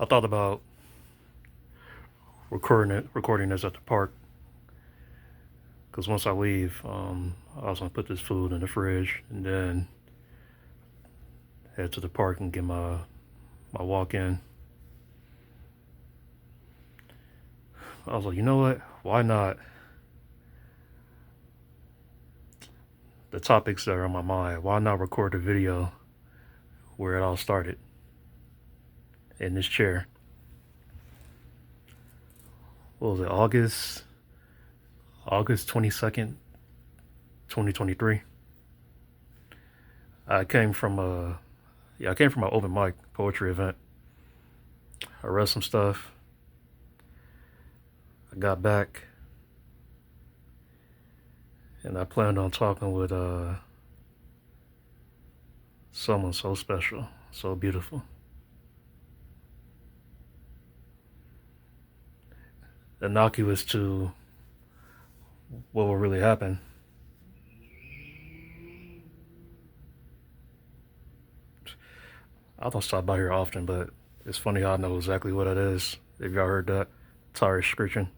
I thought about recording this at the park, because once I leave, I was gonna put this food in the fridge and then head to the park and get my walk in. I was like, you know what? Why not? The topics that are on my mind. Why not record a video where it all started in this chair? What was it? August 22nd, 2023. I came from I came from an open mic poetry event. I read some stuff. I got back and I planned on talking with someone so special, so beautiful. Innocuous to what will really happen. I don't stop by here often, but it's funny how I know exactly what it is. If y'all heard that, tires screeching.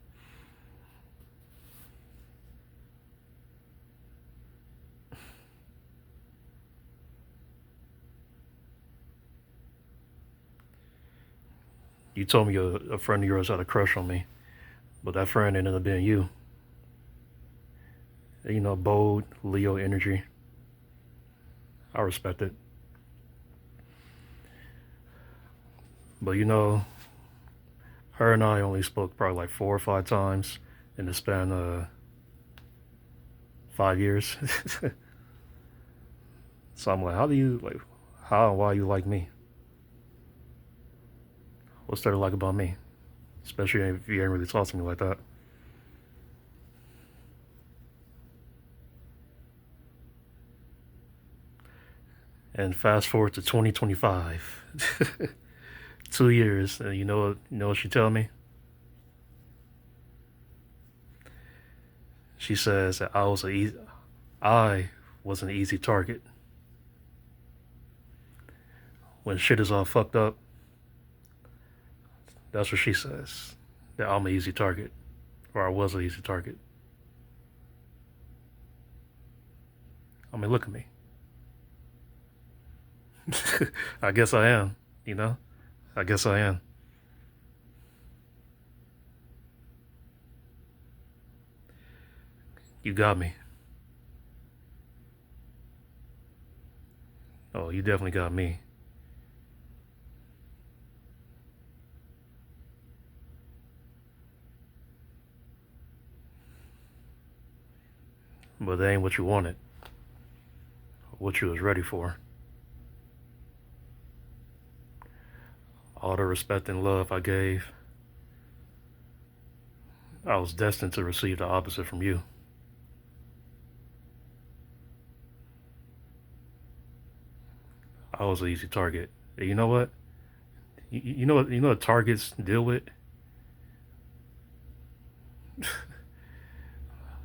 You told me a friend of yours had a crush on me, but that friend ended up being you. You know, bold Leo energy. I respect it. But you know, her and I only spoke probably like 4 or 5 times in the span of 5 years. So I'm like, how and why you like me? What's there to like about me? Especially if you ain't really talk to me like that. And fast forward to 2025. 2 years, and you know what she tell me? She says that I was an easy target. When shit is all fucked up, that's what she says. That I'm an easy target, or I was an easy target. I mean, look at me. I guess I am. You know, I guess I am. You got me. Oh, you definitely got me. But that ain't what you wanted. What you was ready for. All the respect and love I gave, I was destined to receive the opposite from you. I was an easy target. And you know what? You know what targets deal with?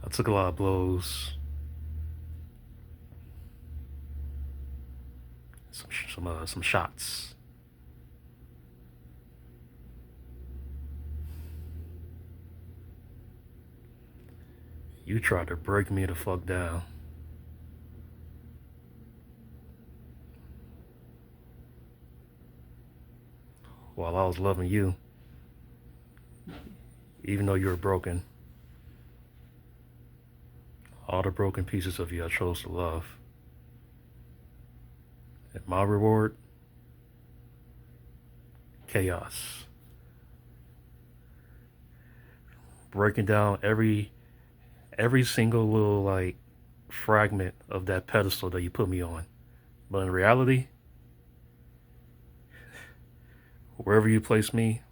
I took a lot of blows, some shots. You tried to break me the fuck down. While I was loving you, even though you were broken. All the broken pieces of you I chose to love. And my reward? Chaos. Breaking down every single little like fragment of that pedestal that you put me on. But in reality, wherever you place me,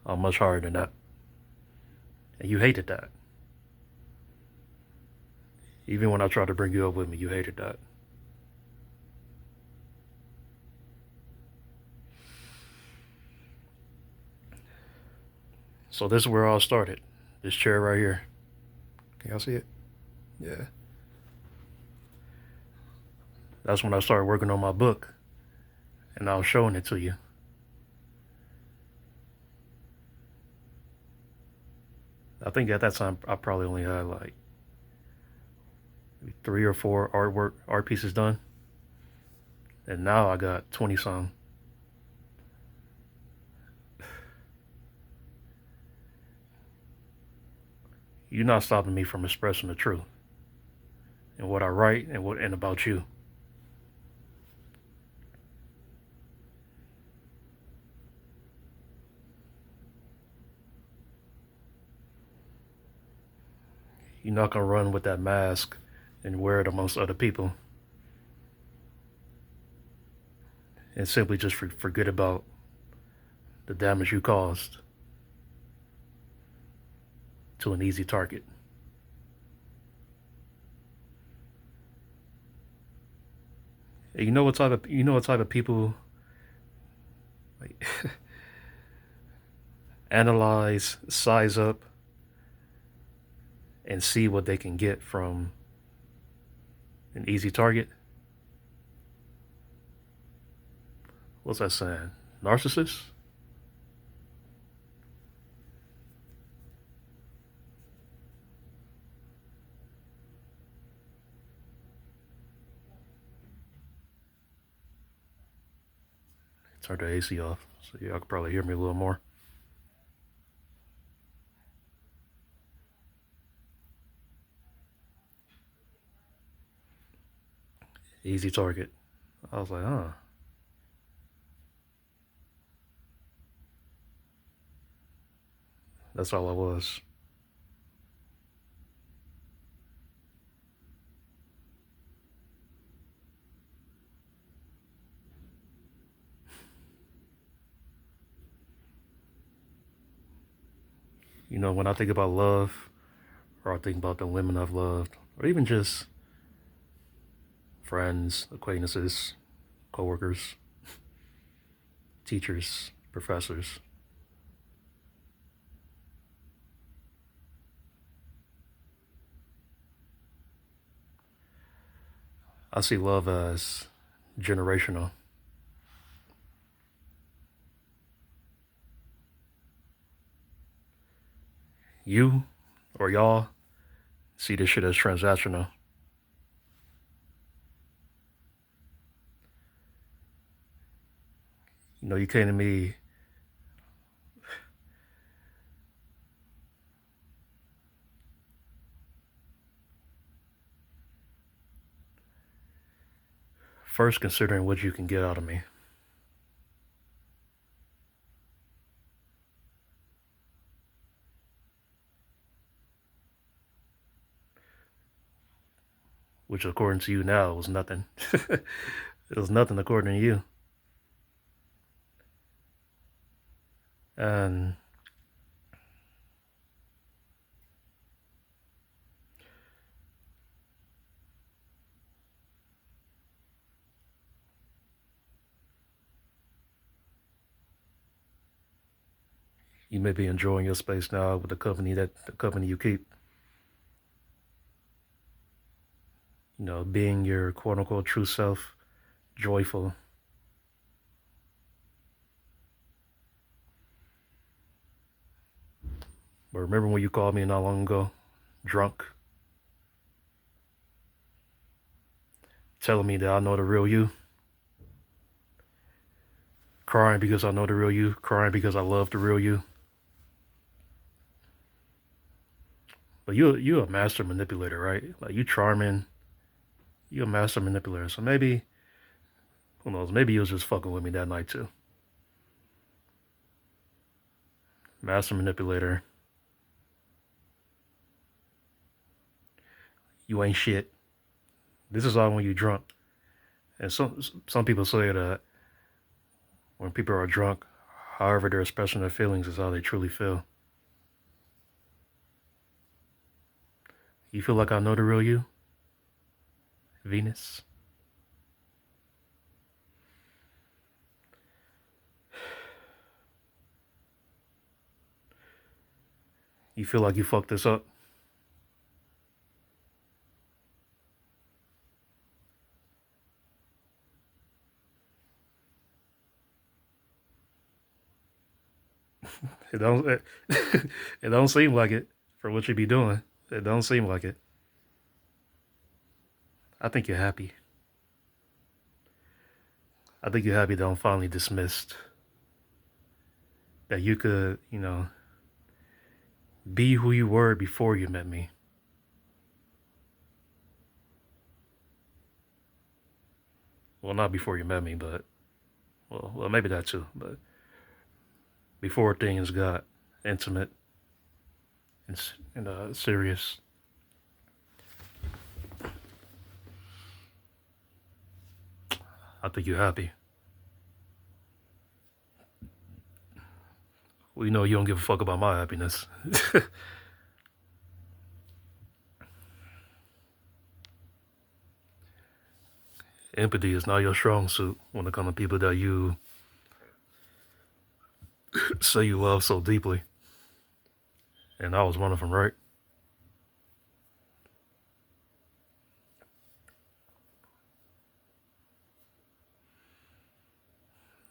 I'm much higher than that. And you hated that. Even when I tried to bring you up with me, you hated that. So this is where it all started. This chair right here. Can y'all see it? Yeah. That's when I started working on my book, and I was showing it to you. I think at that time I probably only had like 3 or 4 art pieces done, and now I got 20 some. You're not stopping me from expressing the truth and what I write and about you. You're not gonna run with that mask and wear it amongst other people and simply just forget about the damage you caused to an easy target. And you know what type of people like analyze, size up, and see what they can get from an easy target. What's that saying? Narcissists? Turn the AC off so y'all can probably hear me a little more. Easy target. I was like, huh. That's all I was. You know, when I think about love, or I think about the women I've loved, or even just friends, acquaintances, coworkers, teachers, professors, I see love as generational. You or y'all see this shit as transactional. You know, you came to me first considering what you can get out of me, which according to you now was nothing. It was nothing according to you. And you may be enjoying your space now with the company you keep. You know, being your quote unquote true self, joyful. But remember when you called me not long ago, drunk, telling me that I know the real you, crying because I know the real you, crying because I love the real you. But you a master manipulator, right? Like you charming, you a master manipulator. So maybe, who knows? Maybe you was just fucking with me that night too. Master manipulator. You ain't shit. This is all when you drunk. And some people say that when people are drunk, however they're expressing their feelings is how they truly feel. You feel like I know the real you, Venus? You feel like you fucked this up? It don't. It don't seem like it for what you be doing. It don't seem like it. I think you're happy. I think you're happy that I'm finally dismissed. That you could, be who you were before you met me. Well, not before you met me, but well, maybe that too. But before things got intimate and serious. I think you're happy. Well, you don't give a fuck about my happiness. Empathy is not your strong suit when it comes to people that you say you love so deeply. And I was one of them, right?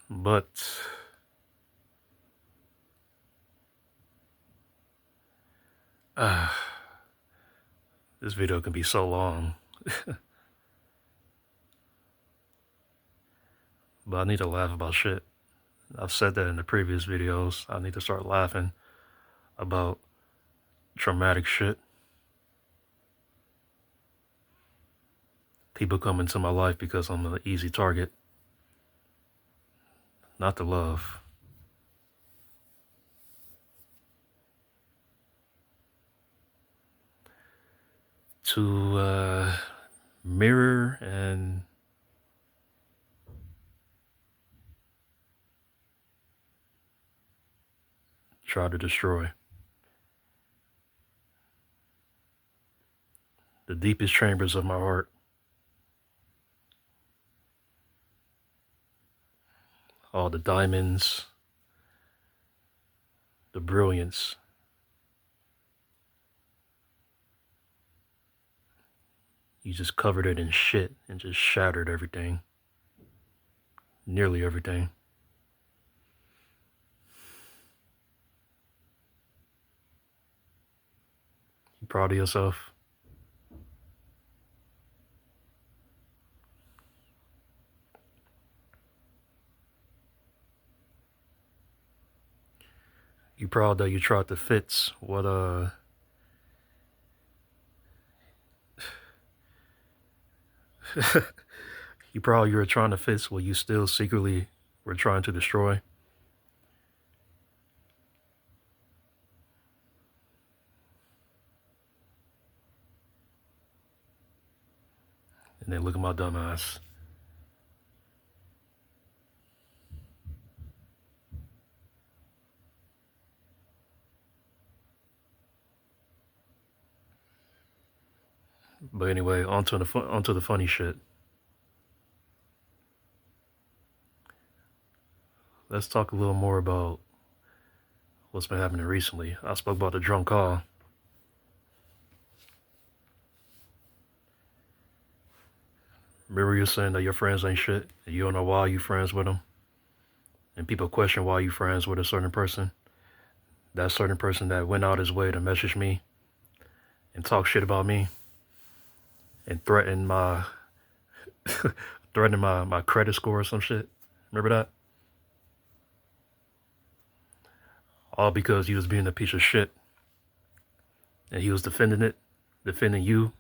But this video can be so long. But I need to laugh about shit. I've said that in the previous videos. I need to start laughing about traumatic shit. People come into my life because I'm an easy target. Not the love. To mirror and try to destroy. The deepest chambers of my heart. All the diamonds, the brilliance. You just covered it in shit and just shattered everything. Nearly everything. You proud of yourself? You proud that you tried to fix what you proud you were trying to fix what you still secretly were trying to destroy? And then look at my dumb ass. But anyway, onto the funny shit. Let's talk a little more about what's been happening recently. I spoke about the drunk call. Remember you saying that your friends ain't shit and you don't know why you friends with them? And people question why you friends with a certain person. That certain person that went out his way to message me and talk shit about me and threaten my my credit score or some shit. Remember that? All because he was being a piece of shit. And he was defending you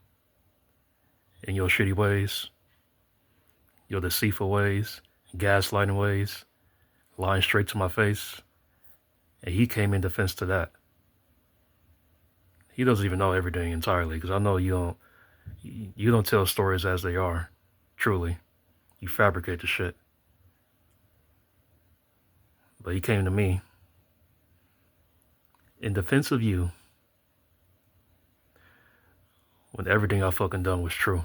in your shitty ways, your deceitful ways, gaslighting ways, lying straight to my face. And he came in defense to that. He doesn't even know everything entirely, because I know you don't tell stories as they are, truly. You fabricate the shit. But he came to me in defense of you when everything I fucking done was true.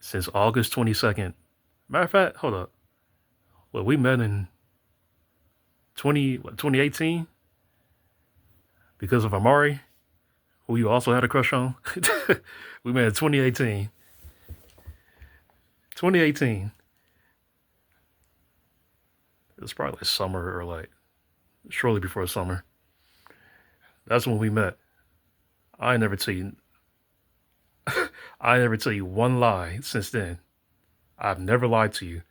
Since August 22nd. Matter of fact, hold up. Well, we met in 2018 because of Amari, who you also had a crush on. We met in 2018. 2018. It was probably like summer or like shortly before summer. That's when we met. I never tell you I never tell you one lie since then. I've never lied to you.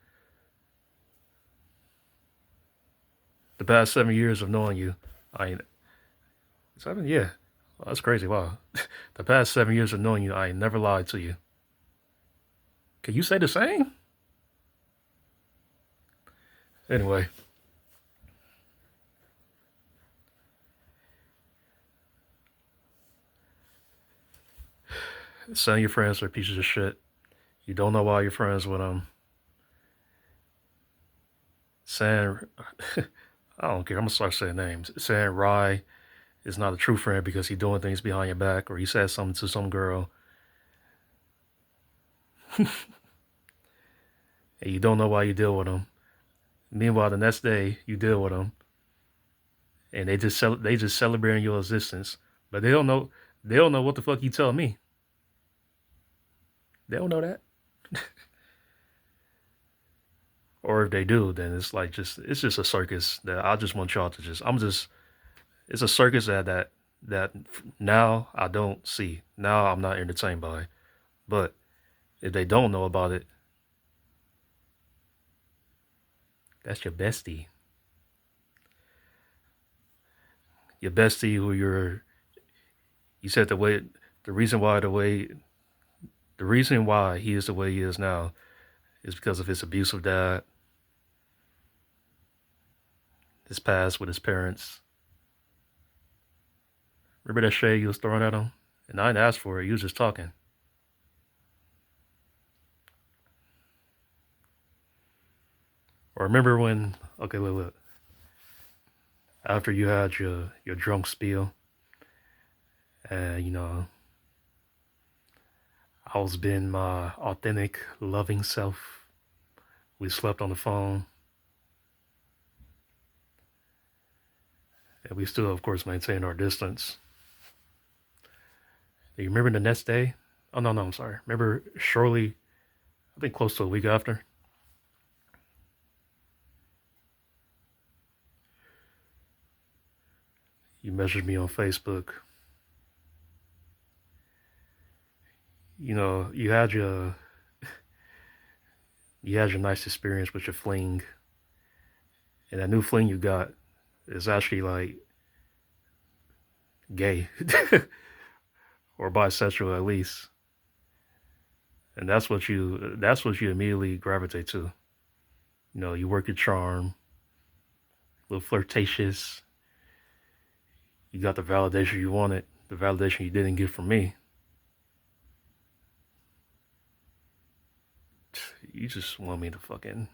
The past 7 years of knowing you, I ain't 7? Yeah. Well, that's crazy. Wow. The past 7 years of knowing you, I ain't never lied to you. Can you say the same? Anyway. Some of your friends are pieces of shit. You don't know why you're friends with them. Saying, I don't care. I'm gonna start saying names. Saying Rye is not a true friend because he's doing things behind your back, or he said something to some girl, and you don't know why you deal with them. Meanwhile, the next day you deal with them, and they just celebrating your existence, but they don't know what the fuck you tell me. They don't know that. Or if they do, then it's like it's just a circus that I just want y'all to it's a circus that now I don't see. Now I'm not entertained by. But if they don't know about it, that's your bestie. Your bestie who you said the reason why he is the way he is now is because of his abusive dad, his past with his parents. Remember that shade you was throwing at him? And I didn't ask for it, you was just talking. Or remember when, okay, look. After you had your drunk spiel, and I was being my authentic, loving self. We slept on the phone. And we still, of course, maintained our distance. Do you remember the next day? Oh, no, I'm sorry. Remember shortly, I think close to a week after? You messaged me on Facebook. You had your nice experience with your fling. And that new fling you got is actually like gay. Or bisexual at least. And that's what you immediately gravitate to. You work your charm, a little flirtatious. You got the validation you wanted, the validation you didn't get from me. You just want me to flatter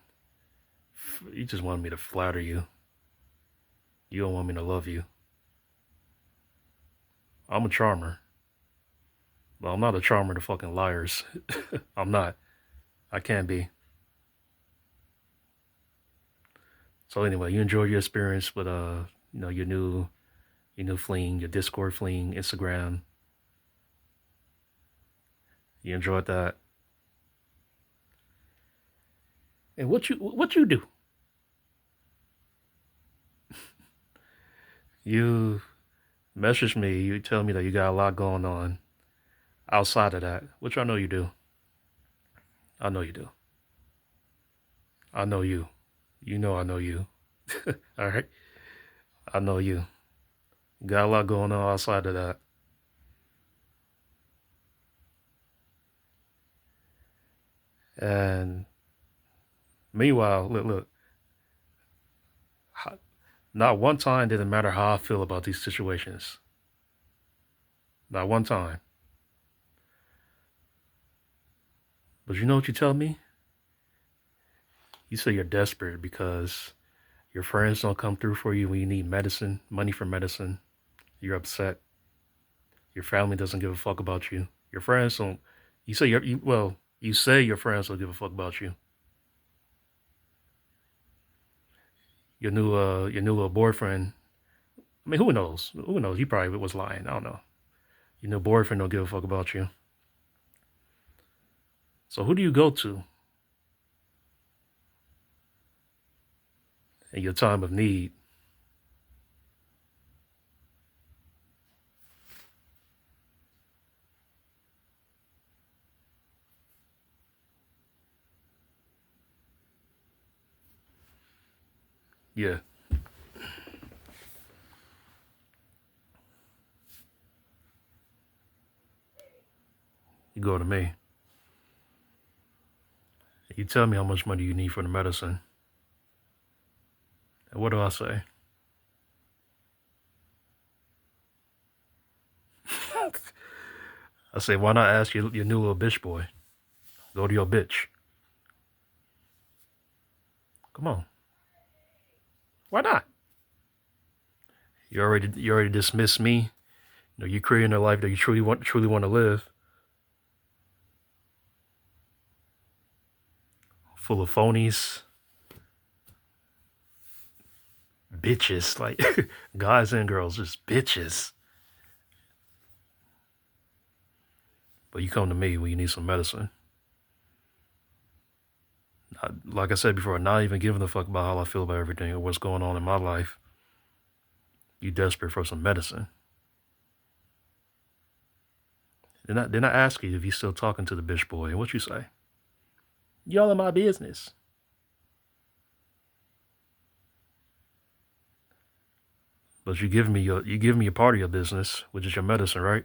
you. You don't want me to love you. I'm a charmer. But I'm not a charmer to fucking liars. I'm not. I can't be. So anyway, you enjoyed your experience with your new fling, your Discord fling, Instagram. You enjoyed that. And what you do? You message me, you tell me that you got a lot going on outside of that, which I know you do. I know you do. I know you. You know I know you. All right? I know you. Got a lot going on outside of that. And meanwhile, look. Not one time did it matter how I feel about these situations. Not one time. But you know what you tell me? You say you're desperate because your friends don't come through for you when you need medicine, money for medicine. You're upset. Your family doesn't give a fuck about you. Your friends don't. You say you say your friends don't give a fuck about you. Your new little boyfriend. I mean, who knows? Who knows? He probably was lying. I don't know. Your new boyfriend don't give a fuck about you. So who do you go to? in your time of need. Yeah. You go to me. You tell me how much money you need for the medicine. And what do I say? I say, why not ask your new little bitch boy? Go to your bitch. Come on. Why not? You already dismissed me. You know, you're creating a life that you truly want to live. Full of phonies. Bitches. Like guys and girls, just bitches. But you come to me when you need some medicine. Like I said before, not even giving a fuck about how I feel about everything or what's going on in my life. You desperate for some medicine. Then I ask you if you still talking to the bitch boy, and what you say? Y'all in my business. But you give me a part of your business, which is your medicine, right?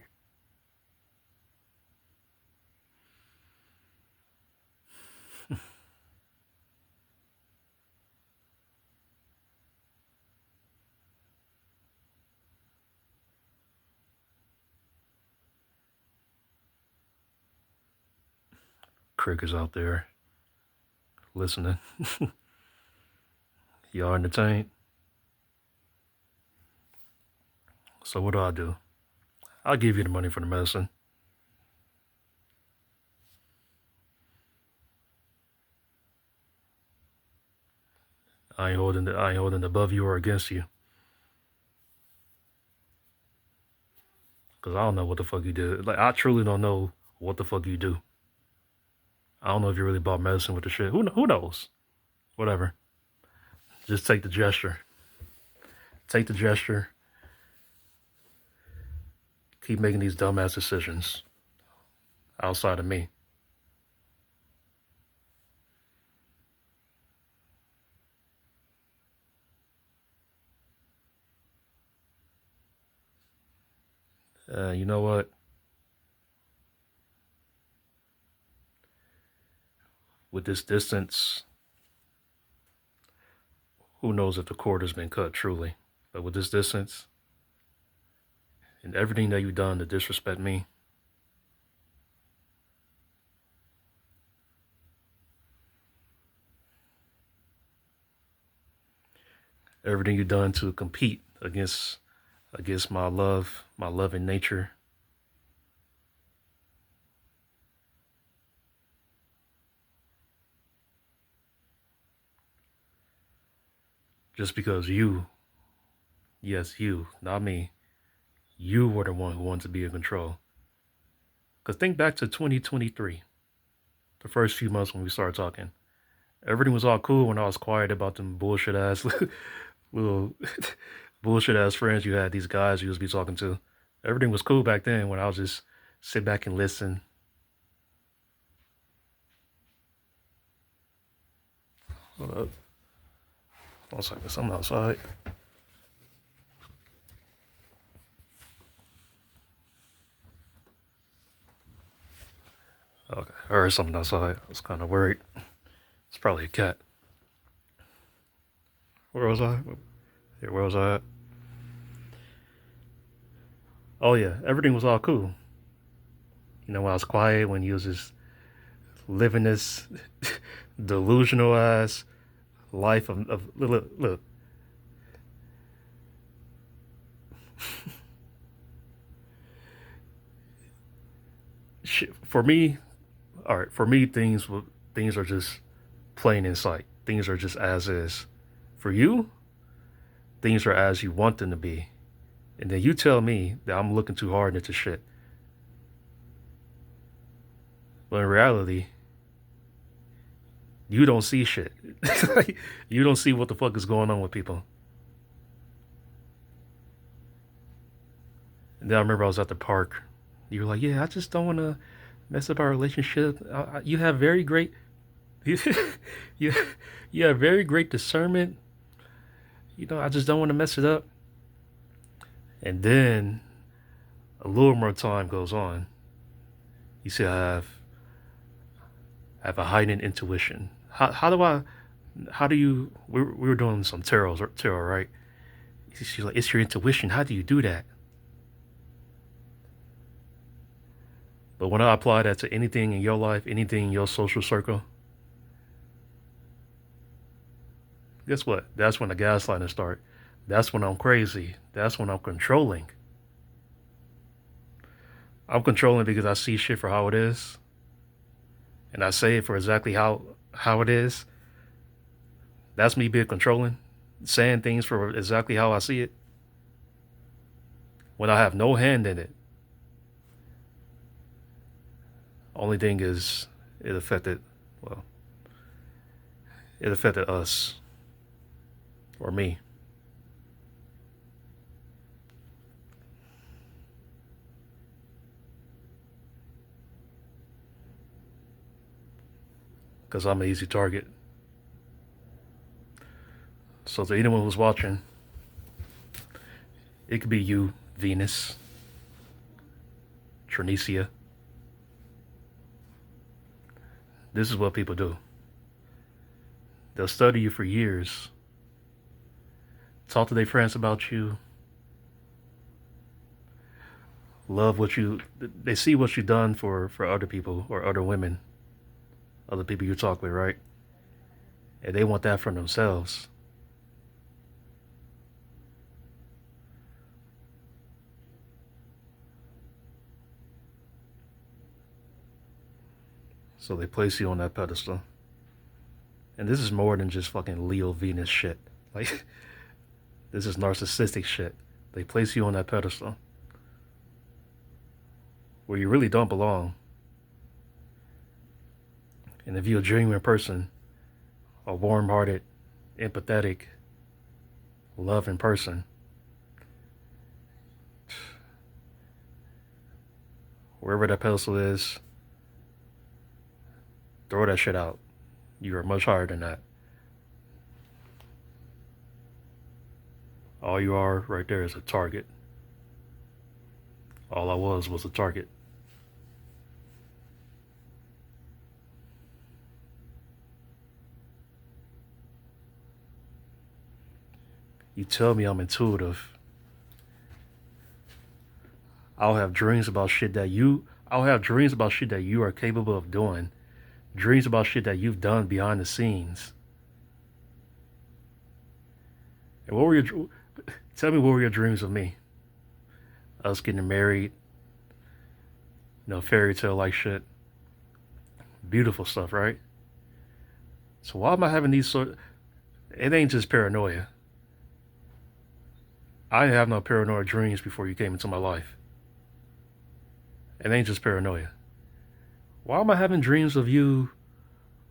Crickets out there listening. Y'all entertained? So what do? I'll give you the money for the medicine. I ain't holding it above you or against you. Cause I don't know what the fuck you did. Like I truly don't know what the fuck you do. I don't know if you really bought medicine with the shit. Who knows? Whatever. Just take the gesture. Take the gesture. Keep making these dumbass decisions outside of me. You know what? With this distance, who knows if the cord has been cut truly. But with this distance and everything that you've done to disrespect me, everything you've done to compete against my love, my loving nature, just because you, yes, you, not me, you were the one who wanted to be in control. Because think back to 2023, the first few months when we started talking. Everything was all cool when I was quiet about them bullshit ass little bullshit ass friends you had, these guys you used to be talking to. Everything was cool back then when I was just sit back and listen. Hold up. 1 second, something outside. Okay, I heard something outside. I was kind of worried. It's probably a cat. Where was I? Yeah, where was I at? Oh yeah, everything was all cool. You know, when I was quiet, when you was just living this delusional ass life of look. Shit, for me, all right. For me, things are just plain in sight. Things are just as is. For you, things are as you want them to be. And then you tell me that I'm looking too hard into shit. But in reality, You don't see shit. You don't see what the fuck is going on with people. And then I remember I was at the park. You were like, yeah, I just don't want to mess up our relationship. You have very great, you, you have very great discernment. You know, I just don't want to mess it up. And then a little more time goes on. You see, I have a heightened intuition. How do you, we were doing some tarot, right? She's like, it's your intuition. How do you do that? But when I apply that to anything in your life, anything in your social circle, guess what? That's when the gaslighting starts. That's when I'm crazy. That's when I'm controlling. I'm controlling because I see shit for how it is. And I say it for exactly how it is. That's me being controlling. Saying things for exactly how I see it. When I have no hand in it. Only thing is, it affected us. Or me. Because I'm an easy target. So to anyone who's watching, it could be you, Venus, Trinicia. This is what people do. They'll study you for years. Talk to their friends about you. Love what they see what you've done for other people or other women. Other people you talk with, right? And they want that for themselves. So they place you on that pedestal. And this is more than just fucking Leo Venus shit. Like, this is narcissistic shit. They place you on that pedestal where you really don't belong. And if you're a genuine person, a warm-hearted, empathetic, loving person, wherever that pedestal is, throw that shit out. You are much higher than that. All you are right there is a target. All I was a target. You tell me I'm intuitive. I'll have dreams about shit that you are capable of doing. Dreams about shit that you've done behind the scenes. And tell me what were your dreams of me? Us getting married, fairy tale like shit. Beautiful stuff, right? So why am I having these it ain't just paranoia. I didn't have no paranoid dreams before you came into my life. It ain't just paranoia. Why am I having dreams of you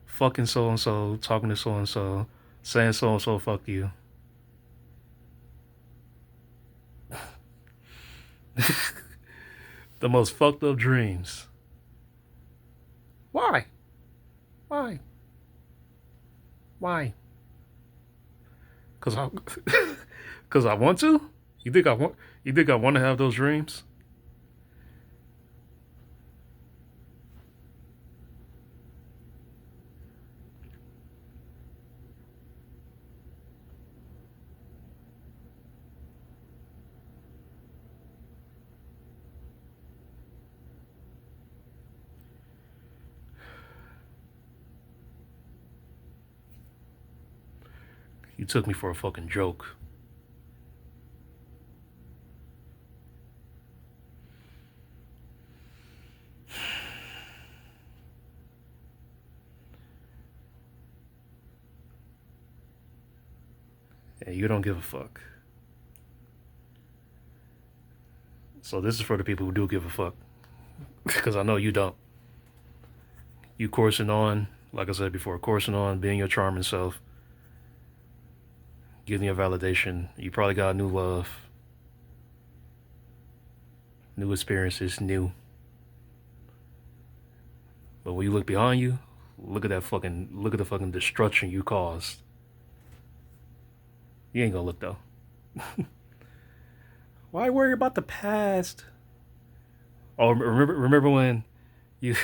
fucking so-and-so, talking to so-and-so, saying so-and-so fuck you? The most fucked up dreams. Why? Why? Cause I want to? You think I want to have those dreams? You took me for a fucking joke. And you don't give a fuck. So this is for the people who do give a fuck. Because I know you don't. You coursing on Like I said before, coursing on, being your charming self, getting your validation. You probably got new love, new experiences, new. But when you look behind you, look at the fucking destruction you caused. You ain't gonna look though. Why worry about the past? Oh, remember when you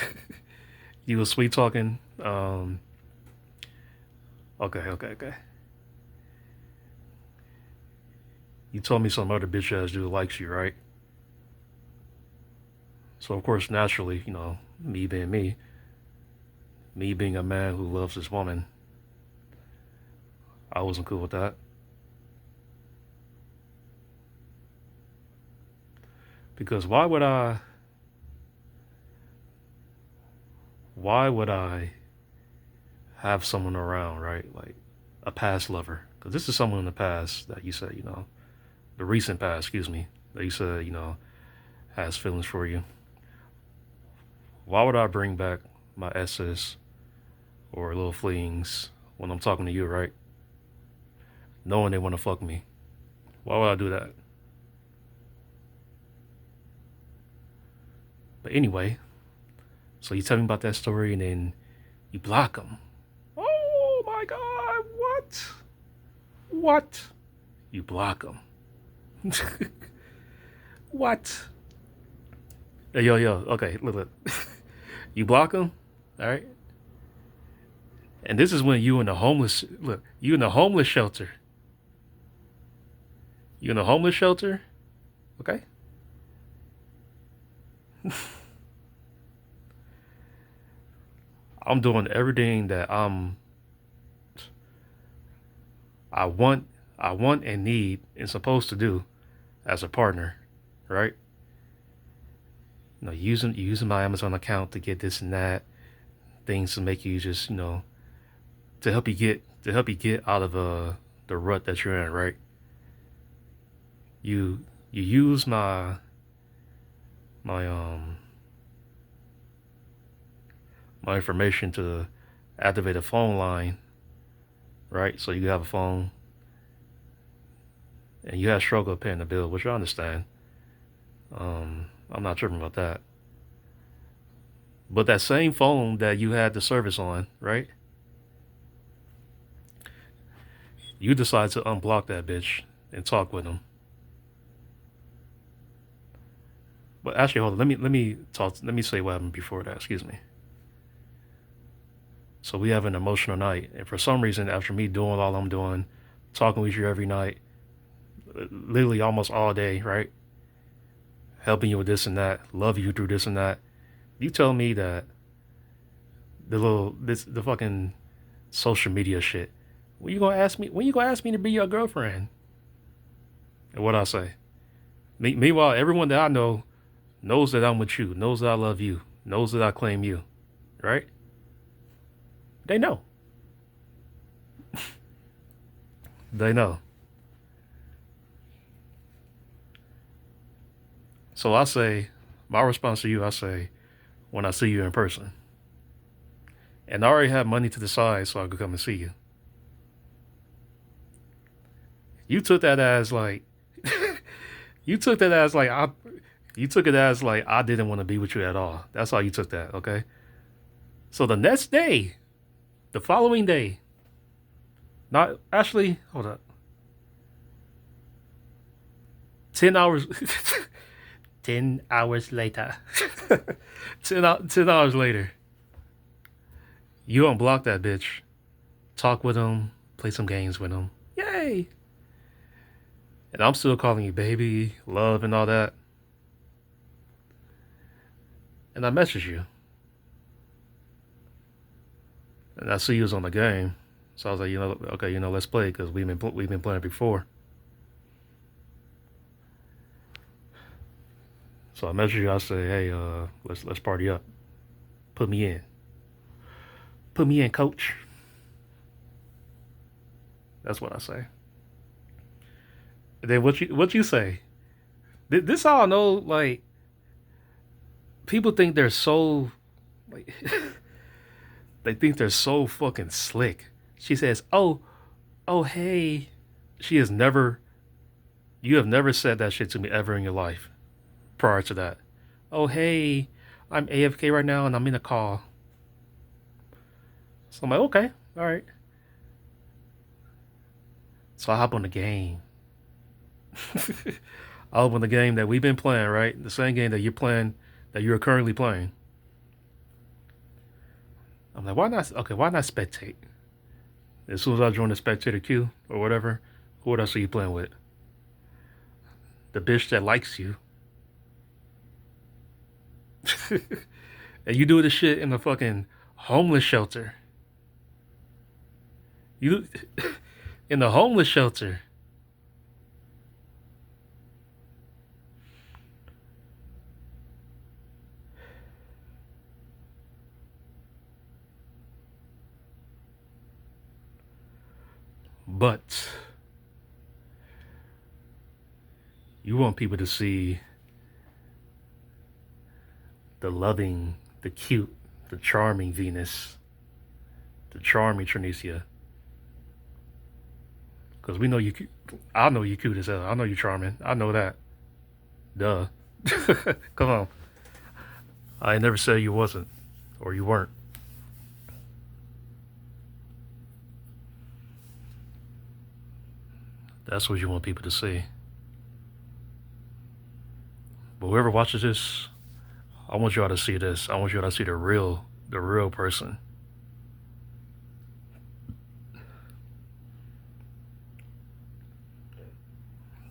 you was sweet talking? Okay. You told me some other bitch ass dude likes you, right? So of course, naturally, me being me being a man who loves this woman, I wasn't cool with that. Because why would I have someone around, right? Like a past lover. Because this is someone in the past that you said, the recent past, excuse me, that you said, has feelings for you. Why would I bring back my exes or little flings when I'm talking to you, right? Knowing they want to fuck me. Why would I do that? But anyway, so you tell me about that story and then you block them. Oh my God, what? What? You block them. What? Hey, yo, okay, look. You block them, all right? And this is when you in the homeless, you in the homeless shelter. You in the homeless shelter, okay? I'm doing everything that I want, and need and supposed to do as a partner, right? Using my Amazon account to get this and that, things to make you just, to help you get out of the rut that you're in, right? You use my my information to activate a phone line, right? So you have a phone and you have struggle paying the bill, which I understand. I'm not tripping about that. But that same phone that you had the service on, right? You decide to unblock that bitch and talk with him. But actually, hold on. Let me say what happened before that. Excuse me. So we have an emotional night, and for some reason, after me doing all I'm doing, talking with you every night, literally almost all day, right? Helping you with this and that, love you through this and that. You tell me that the fucking social media shit. When you gonna ask me to be your girlfriend? And what I say? Meanwhile, everyone that I know knows that I'm with you, knows that I love you, knows that I claim you, right? They know. They know. So I say, my response to you, I say, when I see you in person. And I already have money to the side so I could come and see you. You took that as like, you took it as like I didn't want to be with you at all. That's how you took that, okay? So the next day, the following day, not actually, hold up. 10 hours, 10 hours later, 10 hours later, you unblock that bitch, talk with him, play some games with him. Yay! And I'm still calling you baby, love, and all that. And I message you. And I see you was on the game. So I was like, okay, let's play because we've been playing before. So I message you. I say, hey, let's party up. Put me in. Put me in, coach. That's what I say. And then what you say? This how I know, like, people think they're so, like, They think they're so fucking slick. She says, oh, hey. She has never, you have never said that shit to me ever in your life prior to that. Oh, hey, I'm AFK right now and I'm in a call. So I'm like, okay, all right. So I hop on the game. I hop on the game that we've been playing, right? The same game that you're playing, that you're currently playing. I'm like, why not? Okay, why not spectate? As soon as I join the spectator queue or whatever, who would I see you playing with? The bitch that likes you. And you do this shit in the fucking homeless shelter. You in the homeless shelter. But you want people to see the loving, the cute, the charming Venus, the charming Trinicia. Because we know you cute. I know you cute as hell. I know you charming. I know that. Duh. Come on. I never said you wasn't or you weren't. That's what you want people to see. But whoever watches this, I want y'all to see this. I want y'all to see the real person.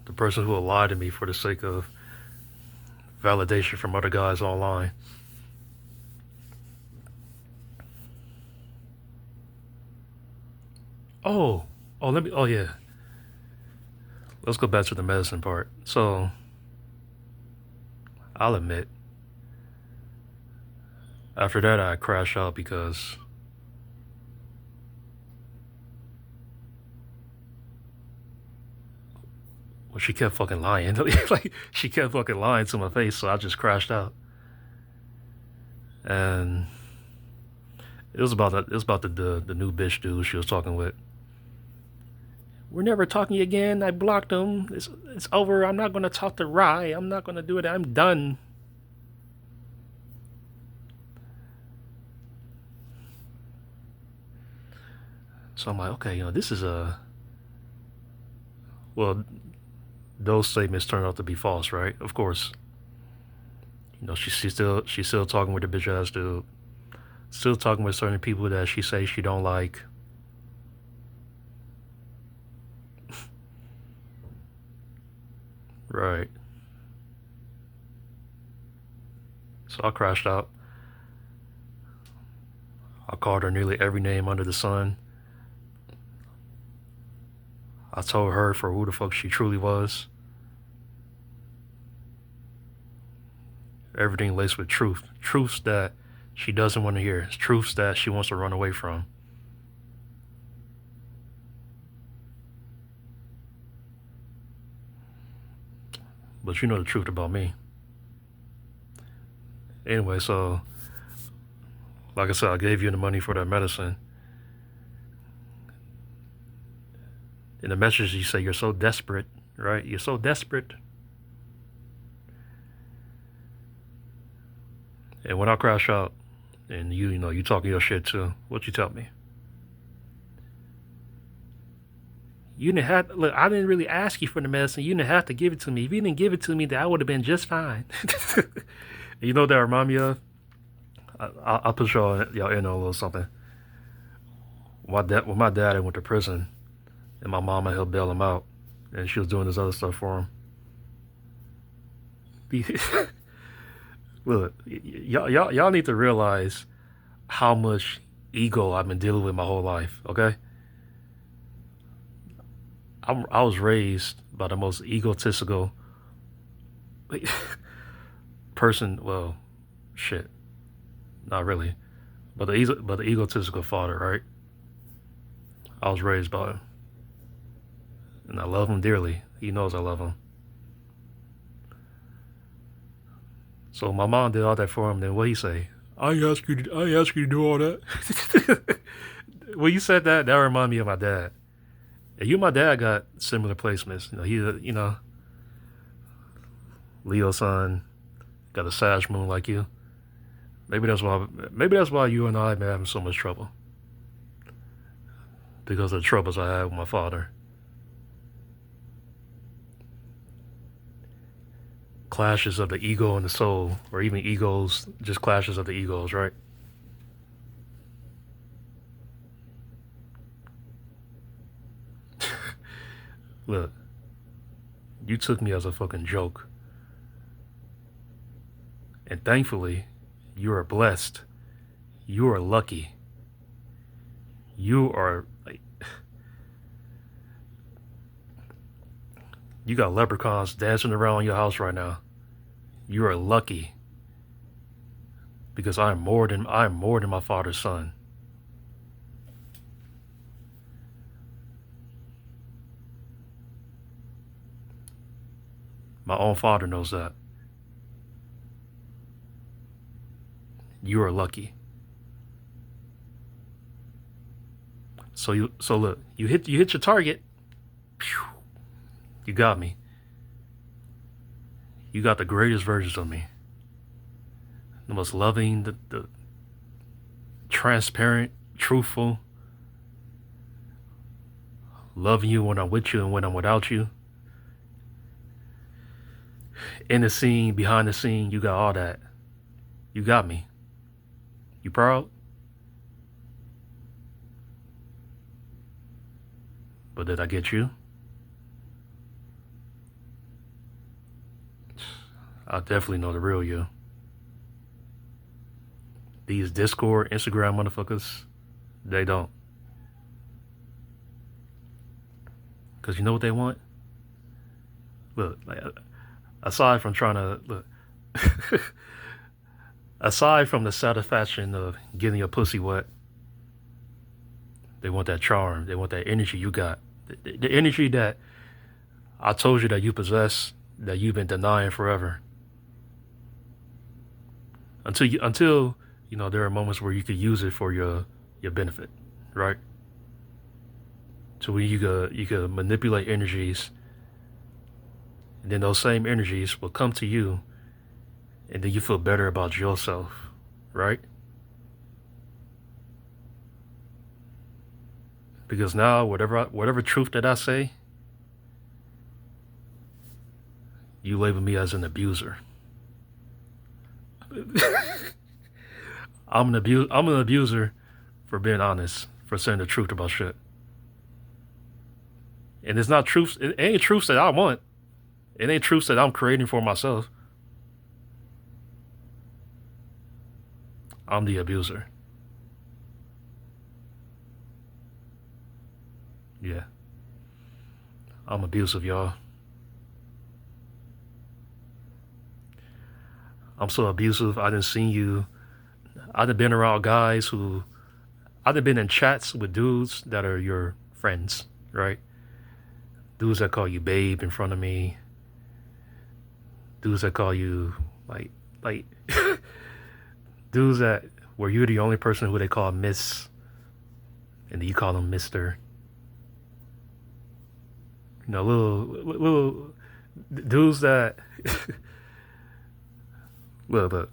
The person who will lie to me for the sake of validation from other guys online. Oh, yeah. Let's go back to the medicine part. So, I'll admit, after that I crashed out because well, she kept fucking lying. Like, she kept fucking lying to my face, so I just crashed out. And it was about the new bitch dude she was talking with. We're never talking again. I blocked him. It's over. I'm not gonna talk to Rye. I'm not gonna do it. I'm done. So I'm like, okay, this is well, those statements turned out to be false, right? Of course. She's still talking with the bitch ass dude. Still talking with certain people that she says she don't like. Right. So I crashed out. I called her nearly every name under the sun. I told her for who the fuck she truly was. Everything laced with truth. Truths that she doesn't want to hear. Truths that she wants to run away from. But you know the truth about me. Anyway, so like I said, I gave you the money for that medicine. In the message you say you're so desperate, right? You're so desperate. And when I crash out and you talking your shit too, what you tell me? You didn't have look. I didn't really ask you for the medicine. You didn't have to give it to me. If you didn't give it to me, then I would have been just fine. You know what that remind me of? I'll put y'all in on a little something. When my dad went to prison, and my mama helped bail him out, and she was doing this other stuff for him. Look, y'all need to realize how much ego I've been dealing with my whole life. Okay. I was raised by the most egotistical person. Well, shit, not really, but the egotistical father, right? I was raised by him, and I love him dearly. He knows I love him. So my mom did all that for him. Then what he say? I ain't ask you. I ain't ask you to do all that. When you said that, that reminded me of my dad. And you and my dad got similar placements. You know, he's a, Leo sun, got a Sag moon like you. Maybe that's why. Maybe that's why you and I have been having so much trouble, because of the troubles I had with my father. Clashes of the ego and the soul, or even egos, just clashes of the egos, right? Look, you took me as a fucking joke. And thankfully, you are blessed. You are lucky. You are like, you got leprechauns dancing around your house right now. You are lucky, because I'm more than my father's son. My own father knows that. You are lucky. So look, you hit your target. You got me. You got the greatest versions of me. The most loving, the transparent, truthful, loving you when I'm with you and when I'm without you. In the scene, behind the scene, you got all that. You got me. You proud? But did I get you? I definitely know the real you. These Discord, Instagram motherfuckers, they don't. Because you know what they want? Look, like, aside from trying to, look, aside from the satisfaction of getting your pussy wet, they want that charm. They want that energy you got. The energy that I told you that you possess, that you've been denying forever. Until there are moments where you could use it for your benefit, right? So when you could manipulate energies, and then those same energies will come to you, and then you feel better about yourself, right? Because now whatever truth that I say, you label me as an abuser. I'm an abuser for being honest, for saying the truth about shit. And it's not truth. It ain't truths that I want. It ain't truths that I'm creating for myself. I'm the abuser. Yeah. I'm abusive, y'all. I'm so abusive. I didn't seen you. I done been around guys who, I done been in chats with dudes that are your friends, right? Dudes that call you babe in front of me. Dudes that call you like dudes that where you're the only person who they call Miss, and then you call them Mister. You know, little dudes that look.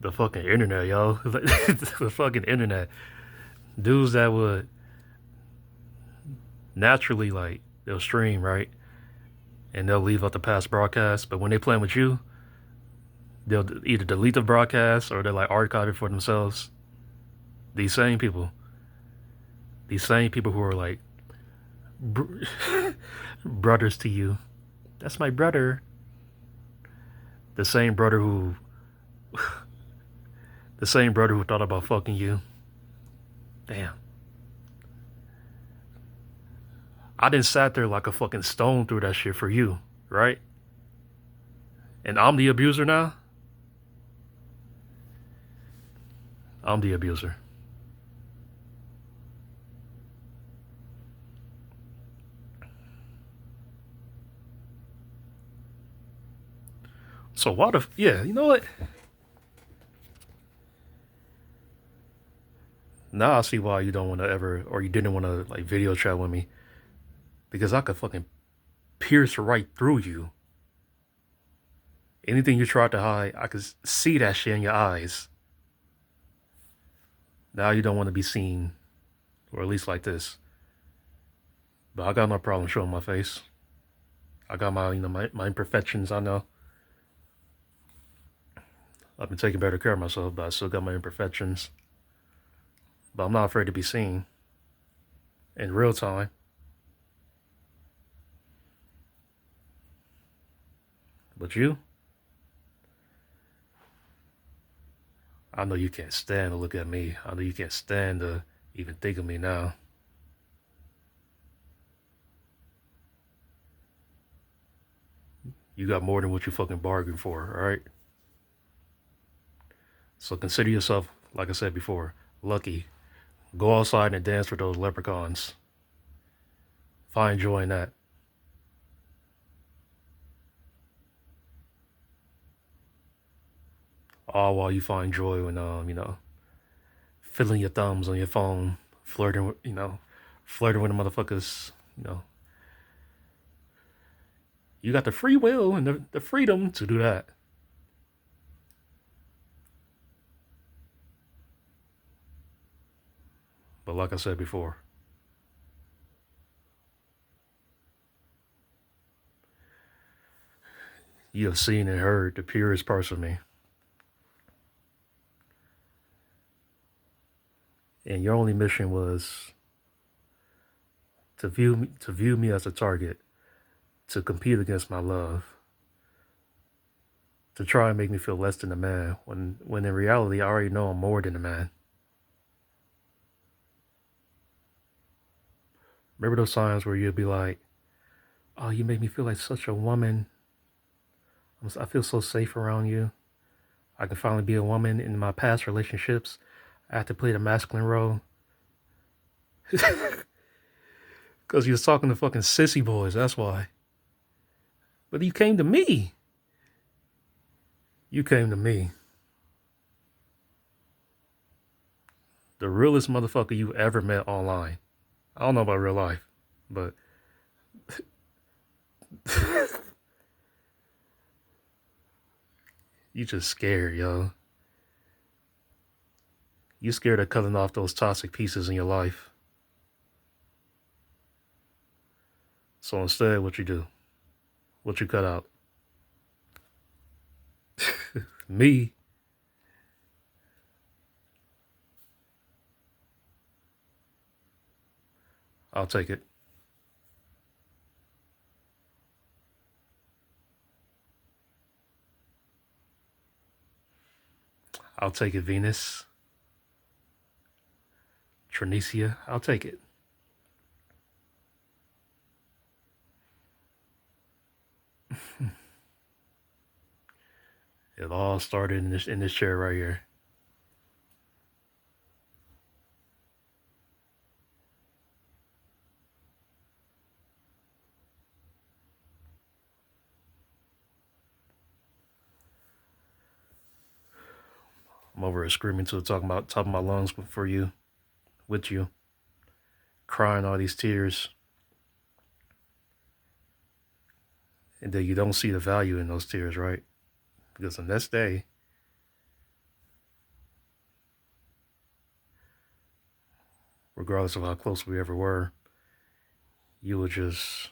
The fucking internet, yo. The fucking internet. Dudes that would naturally, like, they'll stream, right? And they'll leave out the past broadcast. But when they playing with you, they'll either delete the broadcast or they'll like archive it for themselves. These same people who are like brothers to you. That's my brother. The same brother who thought about fucking you. Damn. I didn't sat there like a fucking stone through that shit for you, right? And I'm the abuser now? I'm the abuser. So why the yeah, you know what? Now I see why you don't want to ever, or you didn't want to like video chat with me, because I could fucking pierce right through you. Anything you tried to hide, I could see that shit in your eyes. Now you don't want to be seen, or at least like this. But I got no problem showing my face. I got my, my imperfections. I know I've been taking better care of myself, but I still got my imperfections. But I'm not afraid to be seen in real time. But you, I know you can't stand to look at me. I know you can't stand to even think of me now. You got more than what you fucking bargained for, alright? So consider yourself, like I said before, lucky. Go outside and dance with those leprechauns. Find joy in that. All while you find joy when, fiddling your thumbs on your phone, flirting with, flirting with the motherfuckers, You got the free will and the freedom to do that. But like I said before, you have seen and heard the purest parts of me. And your only mission was to view me as a target, to compete against my love, to try and make me feel less than a man, when in reality I already know I'm more than a man. Remember those times where you'd be like, "Oh, you make me feel like such a woman. I feel so safe around you. I can finally be a woman." In my past relationships, I had to play the masculine role. Because you was talking to fucking sissy boys, that's why. But you came to me. You came to me. The realest motherfucker you ever met online. I don't know about real life, but you just scared, yo. You scared of cutting off those toxic pieces in your life. So instead, what you do? What you cut out? Me. I'll take it. I'll take it, Venus. Trinicia, I'll take it. It all started in this chair right here. I'm over here screaming to the top of my lungs for you, with you, crying all these tears, and then you don't see the value in those tears, right? Because the next day, regardless of how close we ever were, you would just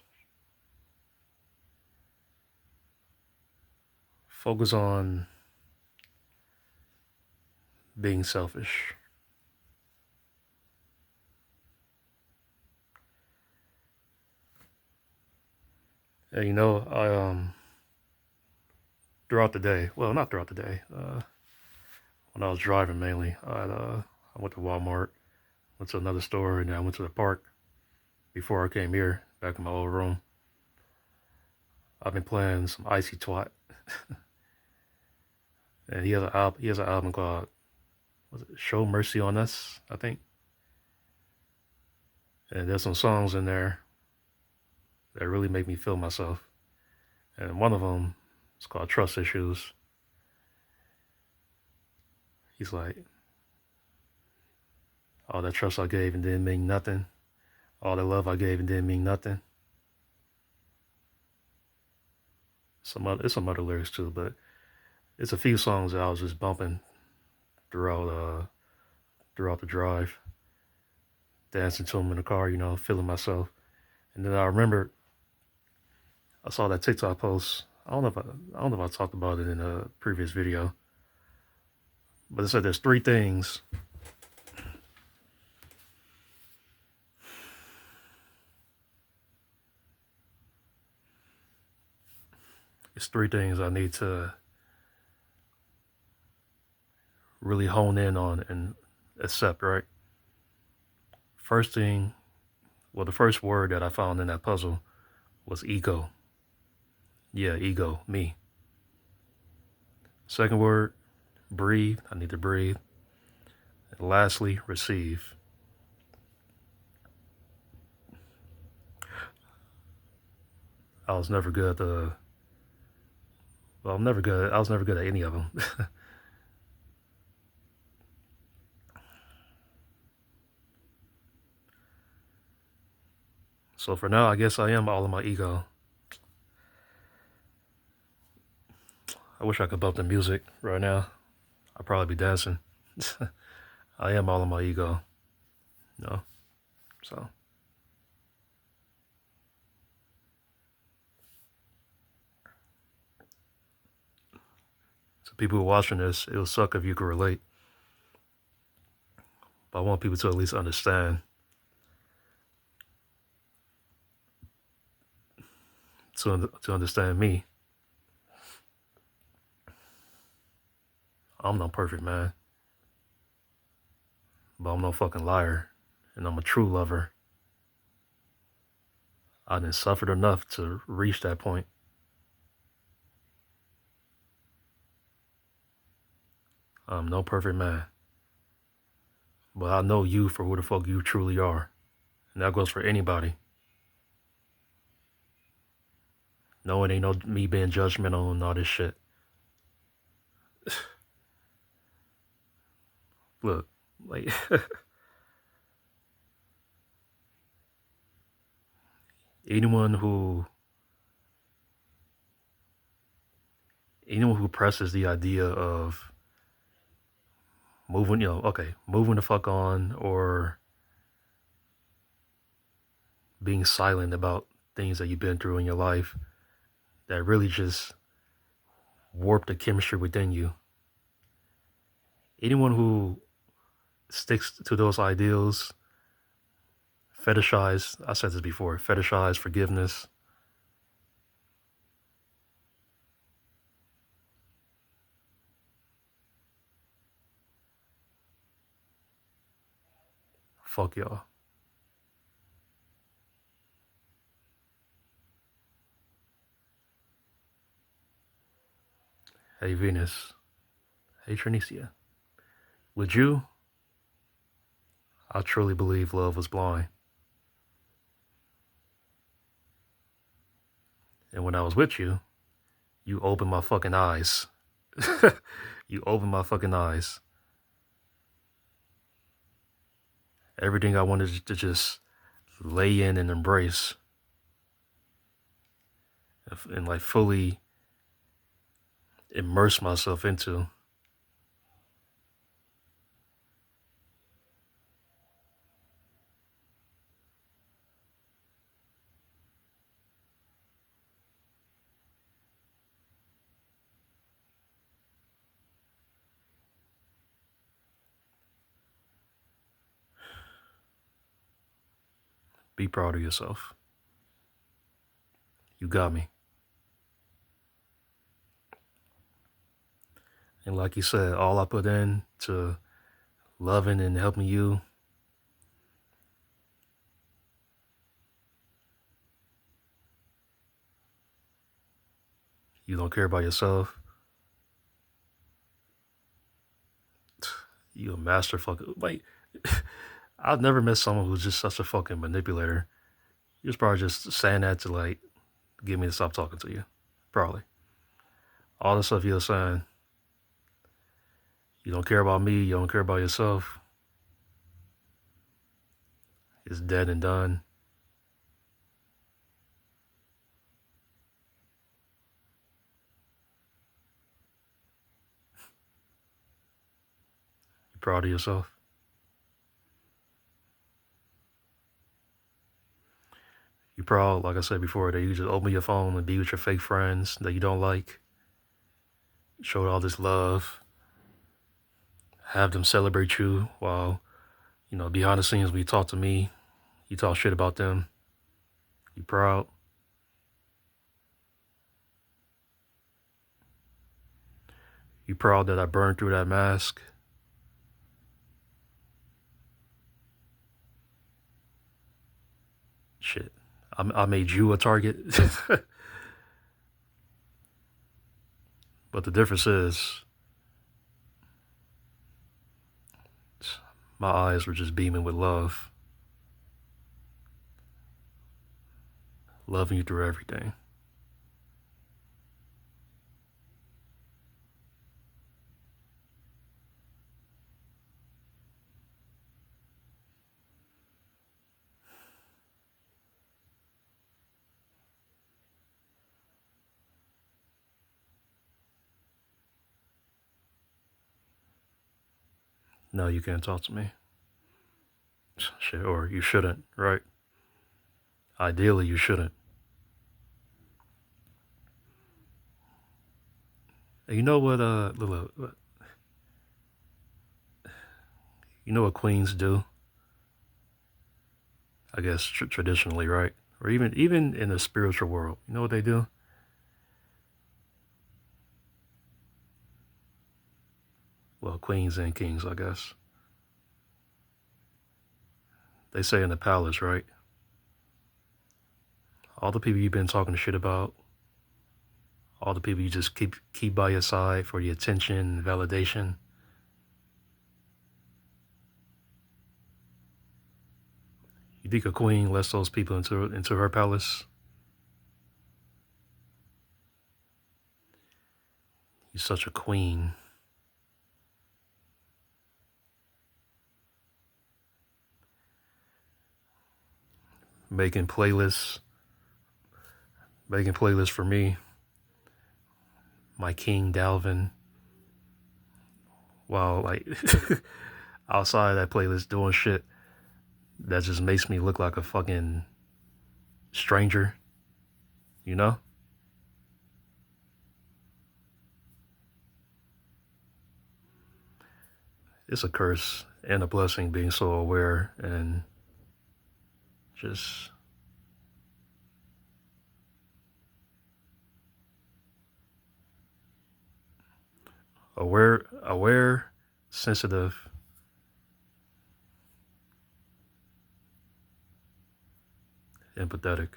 focus on being selfish. And throughout the day, well, not throughout the day, when I was driving mainly, I went to Walmart, went to another store, and then I went to the park before I came here, back in my old room. I've been playing some Icy Twat. And he has an album called, was it Show Mercy on Us, I think. And there's some songs in there that really make me feel myself. And one of them It's called trust issues. He's like, all that trust I gave and didn't mean nothing. All the love I gave and didn't mean nothing. It's some other lyrics too, but it's a few songs that I was just bumping throughout the drive, dancing to them in the car, feeling myself. And then I remember I saw that TikTok post. I don't know if I talked about it in a previous video, but it said there's three things. It's three things I need to really hone in on and accept, right? First thing, well, the first word that I found in that puzzle was ego. Yeah, ego, me. Second word, breathe. I need to breathe. And lastly, receive. I was never good at the. Well, I was never good at any of them. So for now, I guess I am all in my ego. I wish I could bump the music right now. I'd probably be dancing. I am all in my ego. So people who are watching this, it'll suck if you can relate. But I want people to at least understand. To understand me. I'm no perfect man. But I'm no fucking liar. And I'm a true lover. I done suffered enough to reach that point. I'm no perfect man. But I know you for who the fuck you truly are. And that goes for anybody. No, it ain't no me being judgmental and all this shit. Look, like anyone who presses the idea of moving the fuck on, or being silent about things that you've been through in your life that really just warp the chemistry within you. Anyone who sticks to those ideals, fetishize, I said this before, fetishize forgiveness, fuck y'all. Hey Venus. Hey Trinicia. With you, I truly believe love was blind. And when I was with you, you opened my fucking eyes. You opened my fucking eyes. Everything I wanted to just lay in and embrace. And like fully immerse myself into. Be proud of yourself. You got me. And like you said, all I put in to loving and helping you, you don't care about yourself. You a master fucking, like, I've never met someone who's just such a fucking manipulator. He was probably just saying that to like get me to stop talking to you. Probably. All the stuff you're saying. You don't care about me. You don't care about yourself. It's dead and done. You're proud of yourself. You're proud, like I said before, that you just open your phone and be with your fake friends that you don't like. Show all this love. Have them celebrate you while, behind the scenes when you talk to me, you talk shit about them. You proud. You proud that I burned through that mask. Shit. I made you a target. But the difference is, my eyes were just beaming with love. Loving you through everything. No, you can't talk to me. Shit, or you shouldn't, right? Ideally, you shouldn't. And you know what, you know what queens do? I guess traditionally, right? Or even in the spiritual world, you know what they do? Well, queens and kings, I guess. They say in the palace, right? All the people you've been talking shit about, all the people you just keep by your side for the attention and validation. You think a queen lets those people into her palace? You're such a queen. Making playlists for me, my King Dalvin, while like outside of that playlist doing shit that just makes me look like a fucking stranger, you know? It's a curse and a blessing being so aware and just aware, sensitive, empathetic.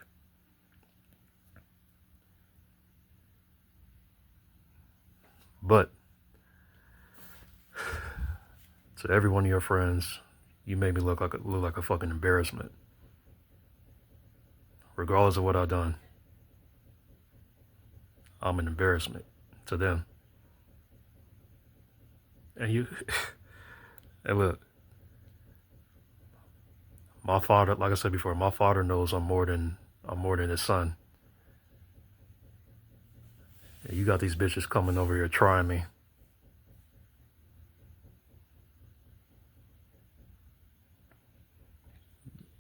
But to every one of your friends, you made me look like a fucking embarrassment. Regardless of what I've done, I'm an embarrassment to them. And you, and look, my father, like I said before, my father knows I'm more than his son. And you got these bitches coming over here trying me.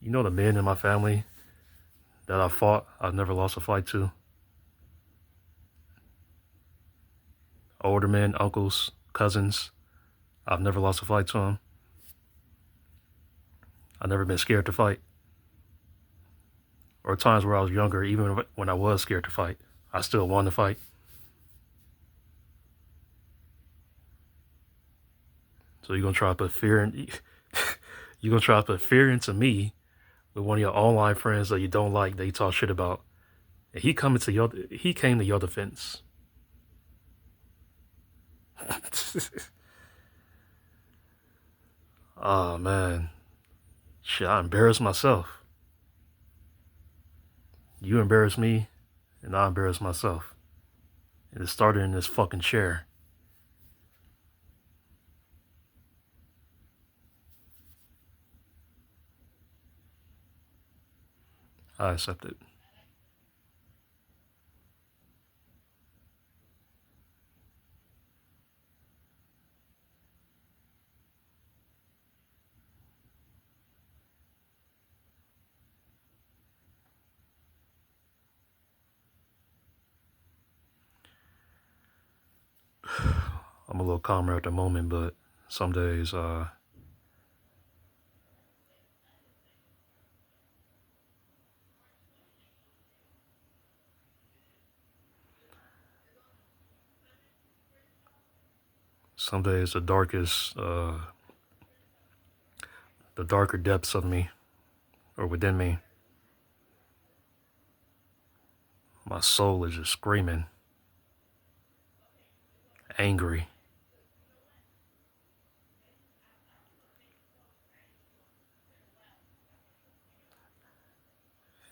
You know the men in my family that I fought, I've never lost a fight to. Older men, uncles, cousins, I've never lost a fight to them. I've never been scared to fight. Or times where I was younger, even when I was scared to fight, I still wanted to fight. So you're gonna try to put fear in you're gonna try to put fear into me with one of your online friends that you don't like, that you talk shit about. And he came to your defense. Oh man. Shit, I embarrassed myself. You embarrass me, and I embarrass myself. And it started in this fucking chair. I accept it. I'm a little calmer at the moment, but some days, the darker depths of me, or within me, my soul is just screaming, angry.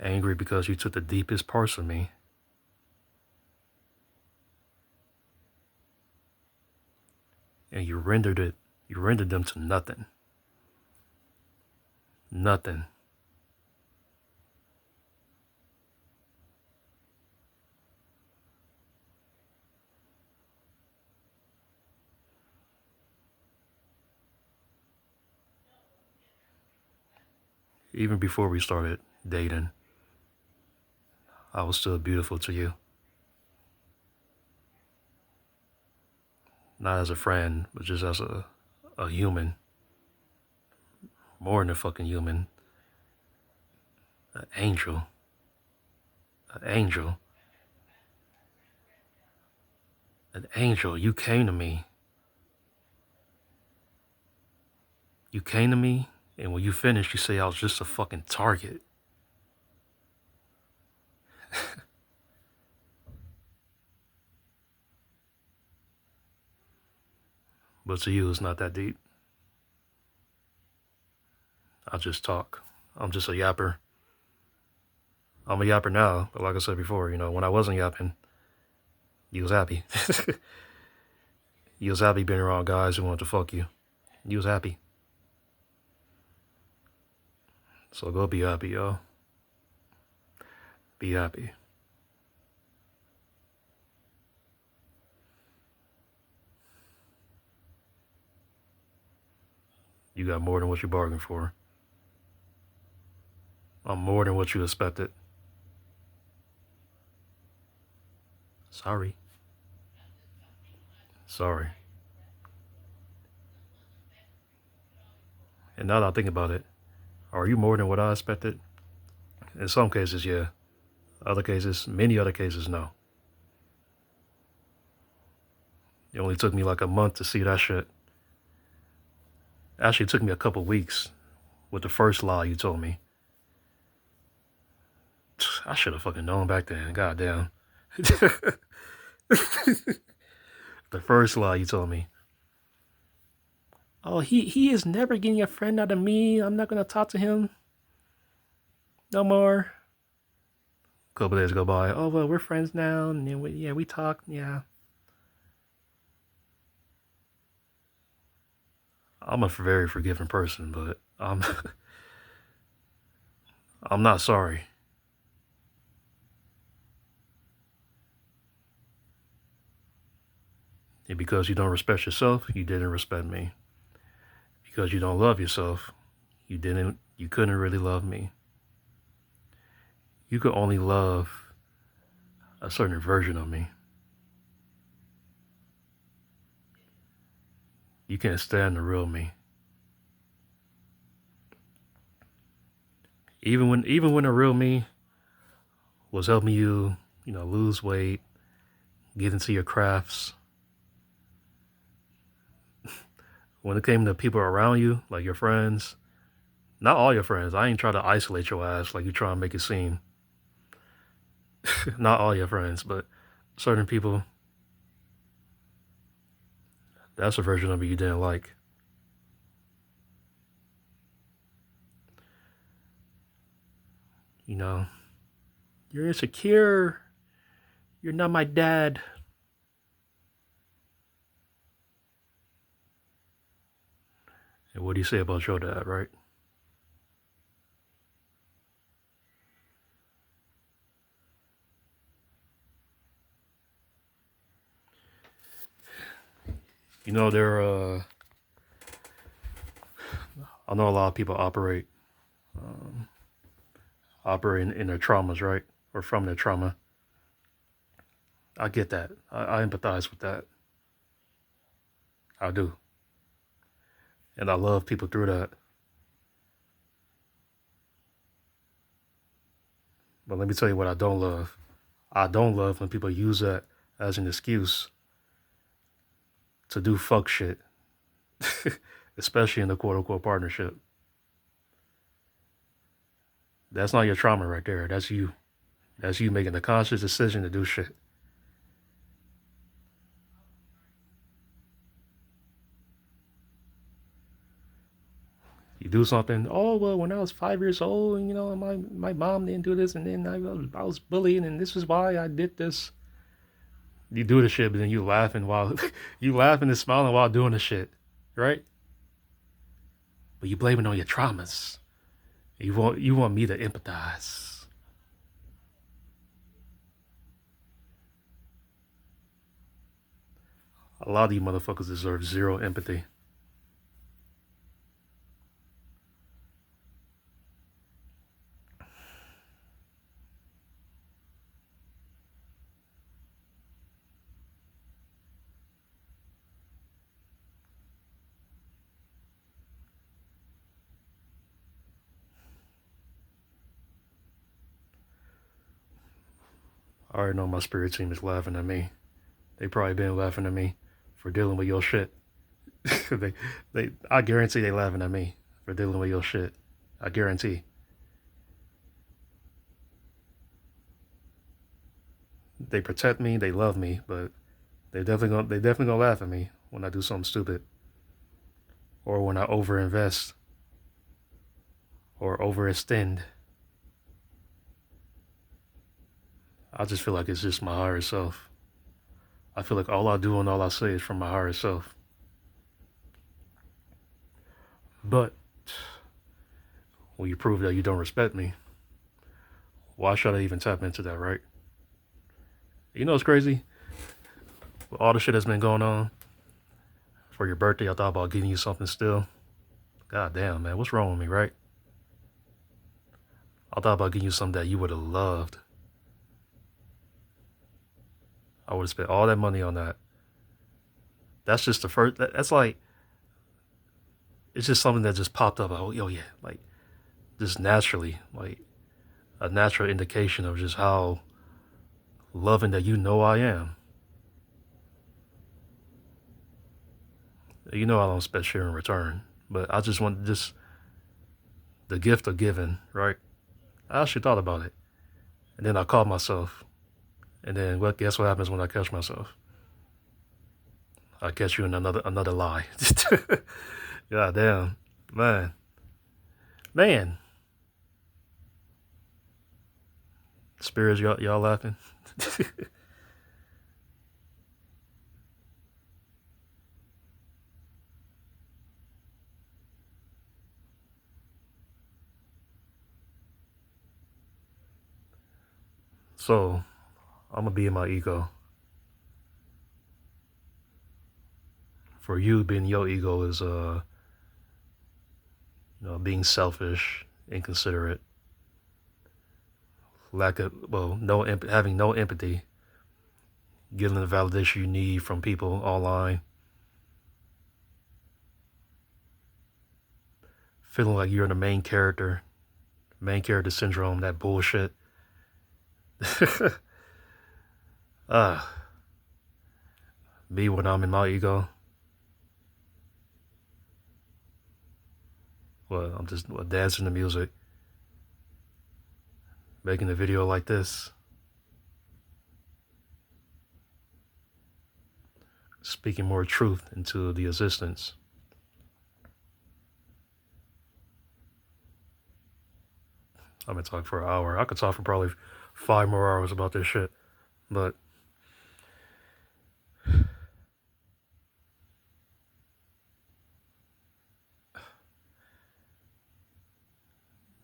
Angry because you took the deepest parts of me and you rendered them to nothing. Nothing. Even before we started dating, I was still beautiful to you. Not as a friend, but just as a human. More than a fucking human. An angel. An angel. An angel. You came to me. You came to me, and when you finished, you say I was just a fucking target. But to you, it's not that deep. I just talk. I'm just a yapper. I'm a yapper now, but like I said before, when I wasn't yapping, you was happy. You was happy being around guys who wanted to fuck you. You was happy. So go be happy, yo. Be happy. You got more than what you bargained for. I'm more than what you expected. Sorry. Sorry. And now that I think about it, are you more than what I expected? In some cases, yeah. Many other cases, no. It only took me like a month to see that shit. Actually, it took me a couple weeks with the first lie you told me. I should have fucking known back then. Goddamn. The first lie you told me. Oh, he is never getting a friend out of me. I'm not gonna talk to him no more. A couple days go by. Oh well, we're friends now, and then we talk. Yeah. I'm a very forgiving person, but I'm not sorry. And because you don't respect yourself, you didn't respect me. Because you don't love yourself, you couldn't really love me. You could only love a certain version of me. You can't stand the real me. Even when the real me was helping you, lose weight, get into your crafts. When it came to people around you, like your friends, not all your friends. I ain't try to isolate your ass like you try to make it seem. Not all your friends, but certain people, that's a version of me you didn't like. You're insecure. You're not my dad. And what do you say about your dad, right? You know, I know a lot of people operate in their traumas, right? Or from their trauma. I get that. I empathize with that. I do. And I love people through that. But let me tell you what I don't love. I don't love when people use that as an excuse to do fuck shit, especially in the quote unquote partnership. That's not your trauma right there. That's you. That's you making a conscious decision to do shit. You do something. Oh well, when I was 5 years old, and my mom didn't do this, and then I was bullied, and this is why I did this. You do the shit, but then you laughing while you laughing and smiling while doing the shit, right? But you blame it on your traumas. You want me to empathize. A lot of you motherfuckers deserve zero empathy. I already know my spirit team is laughing at me. They probably been laughing at me for dealing with your shit. I guarantee they laughing at me for dealing with your shit. I guarantee. They protect me, they love me, but they definitely gonna laugh at me when I do something stupid, or when I overinvest or overextend. I just feel like it's just my higher self. I feel like all I do and all I say is from my higher self. But when you prove that you don't respect me, why should I even tap into that, right? You know it's crazy? With all the shit that's been going on, for your birthday, I thought about giving you something still. God damn, man, what's wrong with me, right? I thought about giving you something that you would have loved. I would have spent all that money on that. That's just the first. That's like, it's just something that just popped up. Oh, yeah, like just naturally, like a natural indication of just how loving that you know I am. You know I don't expect shit in return, but I just want just the gift of giving, right? I actually thought about it, and then I caught myself, and then guess what happens when I catch myself? I catch you in another lie. God damn, man, man. Spirits, y'all laughing? So I'm gonna be in my ego. For you, being your ego is being selfish, inconsiderate, lack of no having no empathy, getting the validation you need from people online, feeling like you're the main character syndrome, that bullshit. uh, Me when I'm in my ego. Well, I'm just dancing to music, making a video like this, speaking more truth into the existence. I've been talking for an hour. I could talk for probably 5 more hours about this shit, but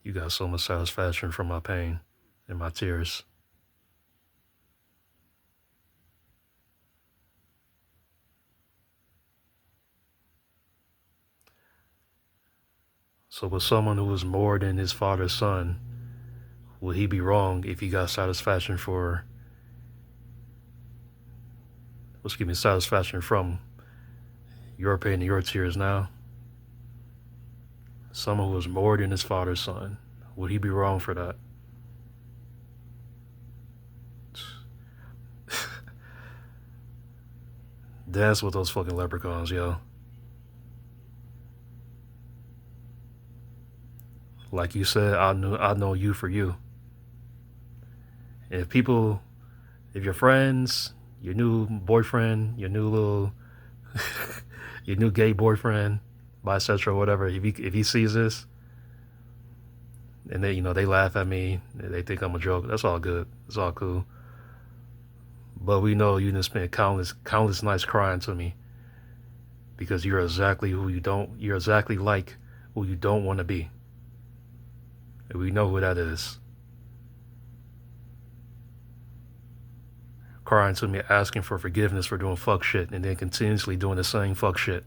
You got so much satisfaction from my pain and my tears. So with someone who is more than his father's son, would he be wrong if he got satisfaction for, satisfaction from your pain and your tears now? Someone who is more than his father's son, would he be wrong for that? Dance with those fucking leprechauns, yo. Like you said, I know you for you. And if your friends, your new boyfriend, your new little, your new gay boyfriend, bisexual, whatever, if he sees this, and they laugh at me, they think I'm a joke. That's all good. It's all cool. But we know you didn't spend countless nights crying to me because you're exactly like who you don't want to be. And we know who that is. Crying to me, asking for forgiveness for doing fuck shit, and then continuously doing the same fuck shit.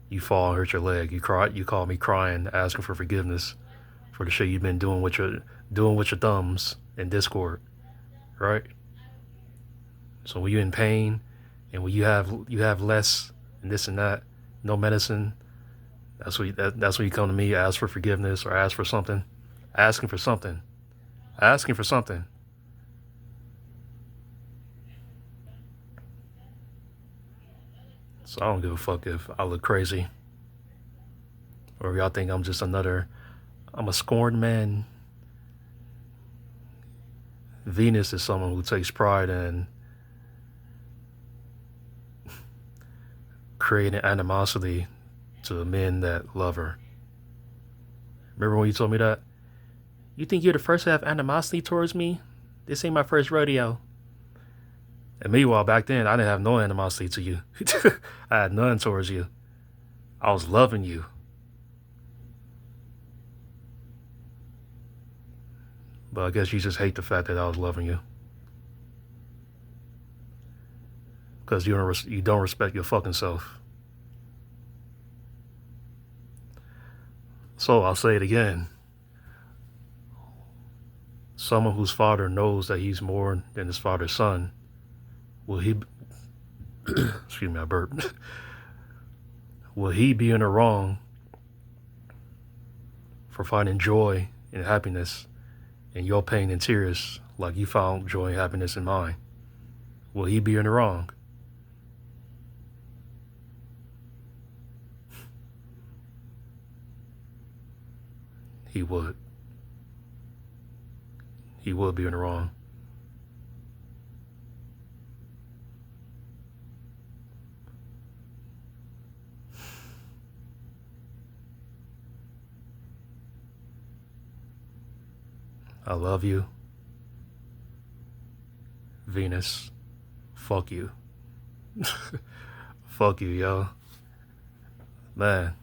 You fall and hurt your leg. You call me crying, asking for forgiveness for the shit you've been doing with your thumbs in Discord, right? So when you're in pain, and when you have less and this and that, no medicine, that's when you come to me, ask for forgiveness or ask for something, asking for something. So I don't give a fuck if I look crazy, or if y'all think I'm a scorned man. Venus is someone who takes pride in creating animosity to the men that love her. Remember when you told me that? You think you're the first to have animosity towards me? This ain't my first rodeo. And meanwhile, back then, I didn't have no animosity to you. I had none towards you. I was loving you. But I guess you just hate the fact that I was loving you. Because you don't respect your fucking self. So I'll say it again. Someone whose father knows that he's more than his father's son, will he excuse me, I burped. Will he be in the wrong for finding joy and happiness in your pain and tears like you found joy and happiness in mine? Will he be in the wrong? He would. He would be in the wrong. I love you, Venus. Fuck you. Fuck you, yo. Man.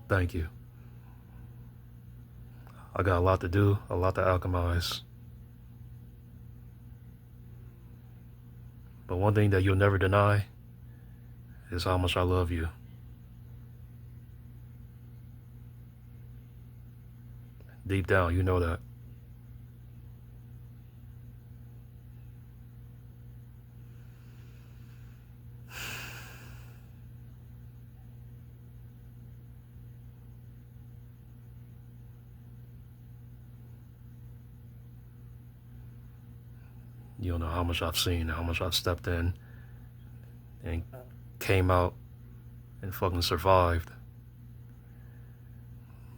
Thank you. I got a lot to do, a lot to alchemize. But one thing that you'll never deny is how much I love you. Deep down, you know that. You don't know how much I've seen, how much I've stepped in and came out and fucking survived.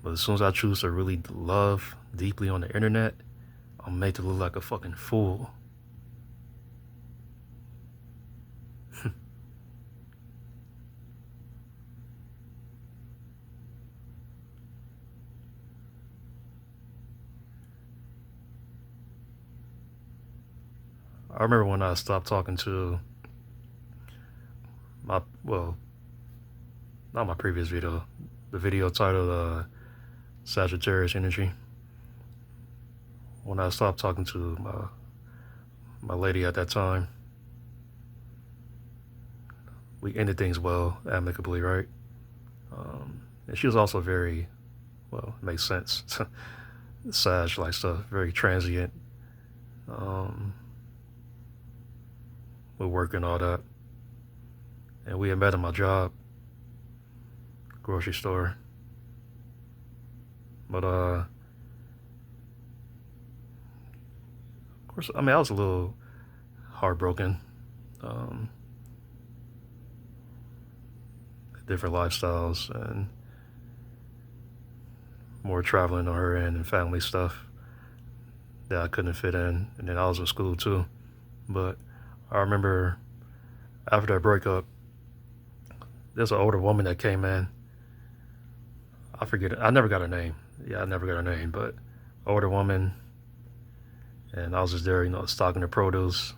But as soon as I choose to really love deeply on the internet, I'm made to look like a fucking fool. I remember when I stopped talking to my, well, not my previous video, the video titled Sagittarius Energy. When I stopped talking to my lady at that time, we ended things well, amicably, right? And she was also very, well, it makes sense. Sag like stuff, very transient. With work and all that. And we had met at my job, grocery store. But of course, I mean, I was a little heartbroken. Different lifestyles and more traveling on her end and family stuff that I couldn't fit in. And then I was in school too. But I remember after that breakup, there's an older woman that came in. I forget it. I never got her name. Yeah, I never got her name, but older woman. And I was just there, stocking the produce.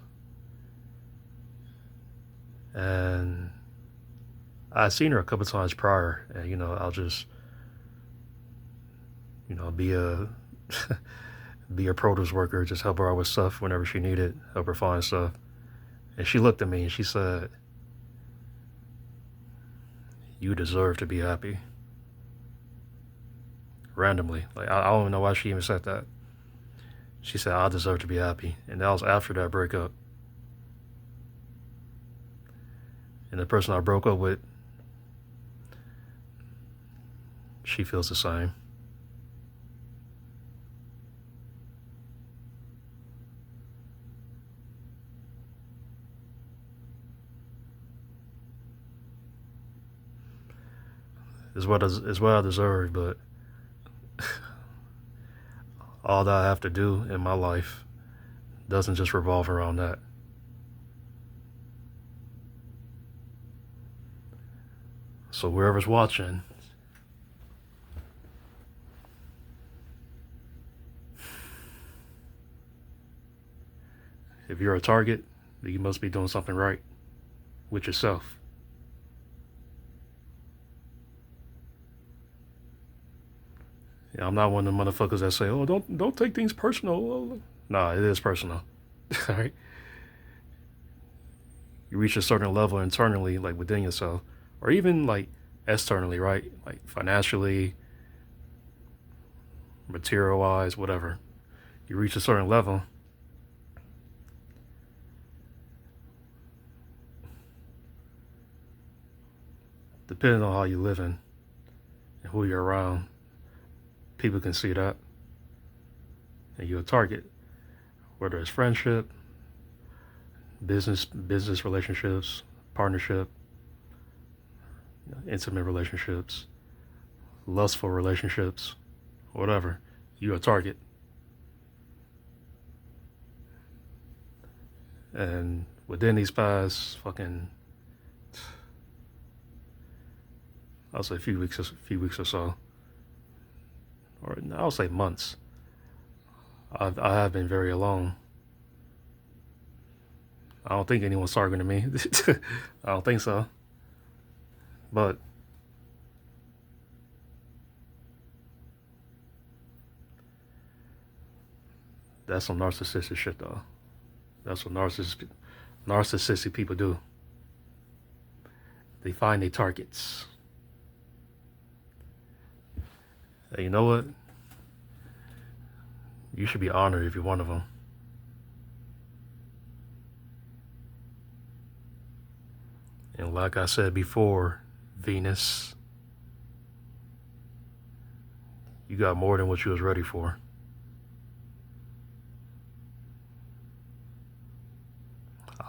And I'd seen her a couple times prior, and I'll just, be a be a produce worker, just help her out with stuff whenever she needed, help her find stuff. And she looked at me and she said, "You deserve to be happy." Randomly, like I don't even know why she even said that. She said, "I deserve to be happy," and that was after that breakup. And the person I broke up with, she feels the same. It's what I deserve, but all that I have to do in my life doesn't just revolve around that. So whoever's watching, if you're a target, then you must be doing something right with yourself. Yeah, I'm not one of the motherfuckers that say, "Oh, don't take things personal." Well, nah, it is personal. All right. You reach a certain level internally, like within yourself, or even like externally, right? Like financially, material wise, whatever. You reach a certain level. Depending on how you're living and who you're around, people can see that. And you're a target. Whether it's friendship, business relationships, partnership, intimate relationships, lustful relationships, whatever, you're a target. And within these past fucking, I'll say a few weeks or so, or I'll say months, I have been very alone. I don't think anyone's targeting me. I don't think so. But that's some narcissistic shit, though. That's what narcissistic people do. They find their targets. And you know what? You should be honored if you're one of them. And like I said before, Venus, you got more than what you was ready for.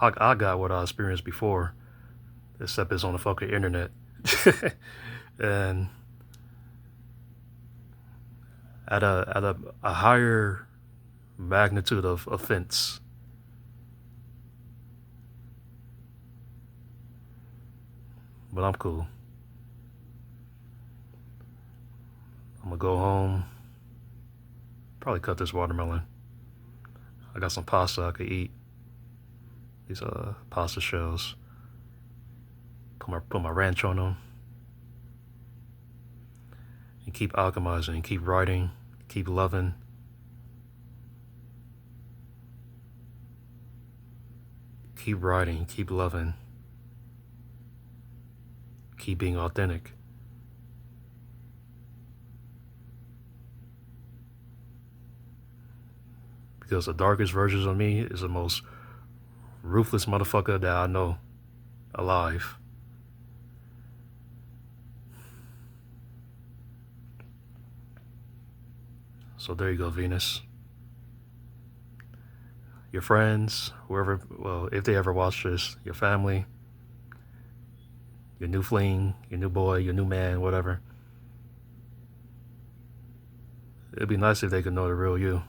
I got what I experienced before, except it's on the fucking internet. And at a higher magnitude of offense. But I'm cool. I'm gonna go home, probably cut this watermelon. I got some pasta I could eat. these pasta shells. Put my ranch on them. And keep alchemizing, keep writing, keep loving. Keep writing, keep loving. Keep being authentic. Because the darkest versions of me is the most ruthless motherfucker that I know alive. So there you go, Venus. Your friends, whoever, well, if they ever watch this, your family, your new fling, your new boy, your new man, whatever. It'd be nice if they could know the real you.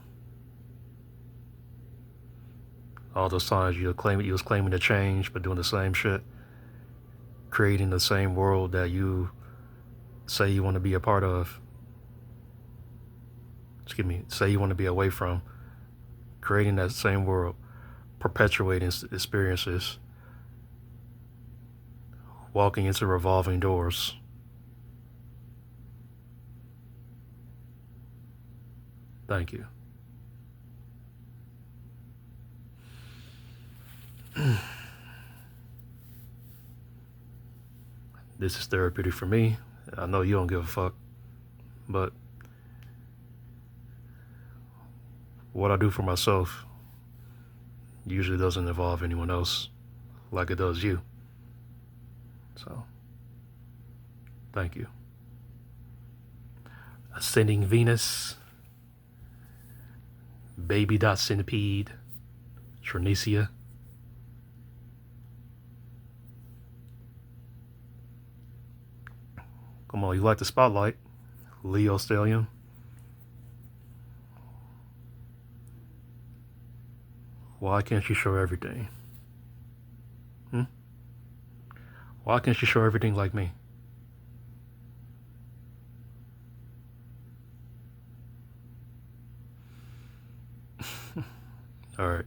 All those times you was claiming to change, but doing the same shit, creating the same world that you say you want to be a part of. Excuse me, say you want to be away from. Creating that same world, perpetuating experiences, walking into revolving doors. Thank you. This is therapeutic for me. I know you don't give a fuck, but what I do for myself usually doesn't involve anyone else like it does you. So, thank you. Ascending Venus, Baby.Centipede, Trinicia. Come on, you like the spotlight. Leo Stellium. Why can't you show everything? Why can't you show everything like me? All right.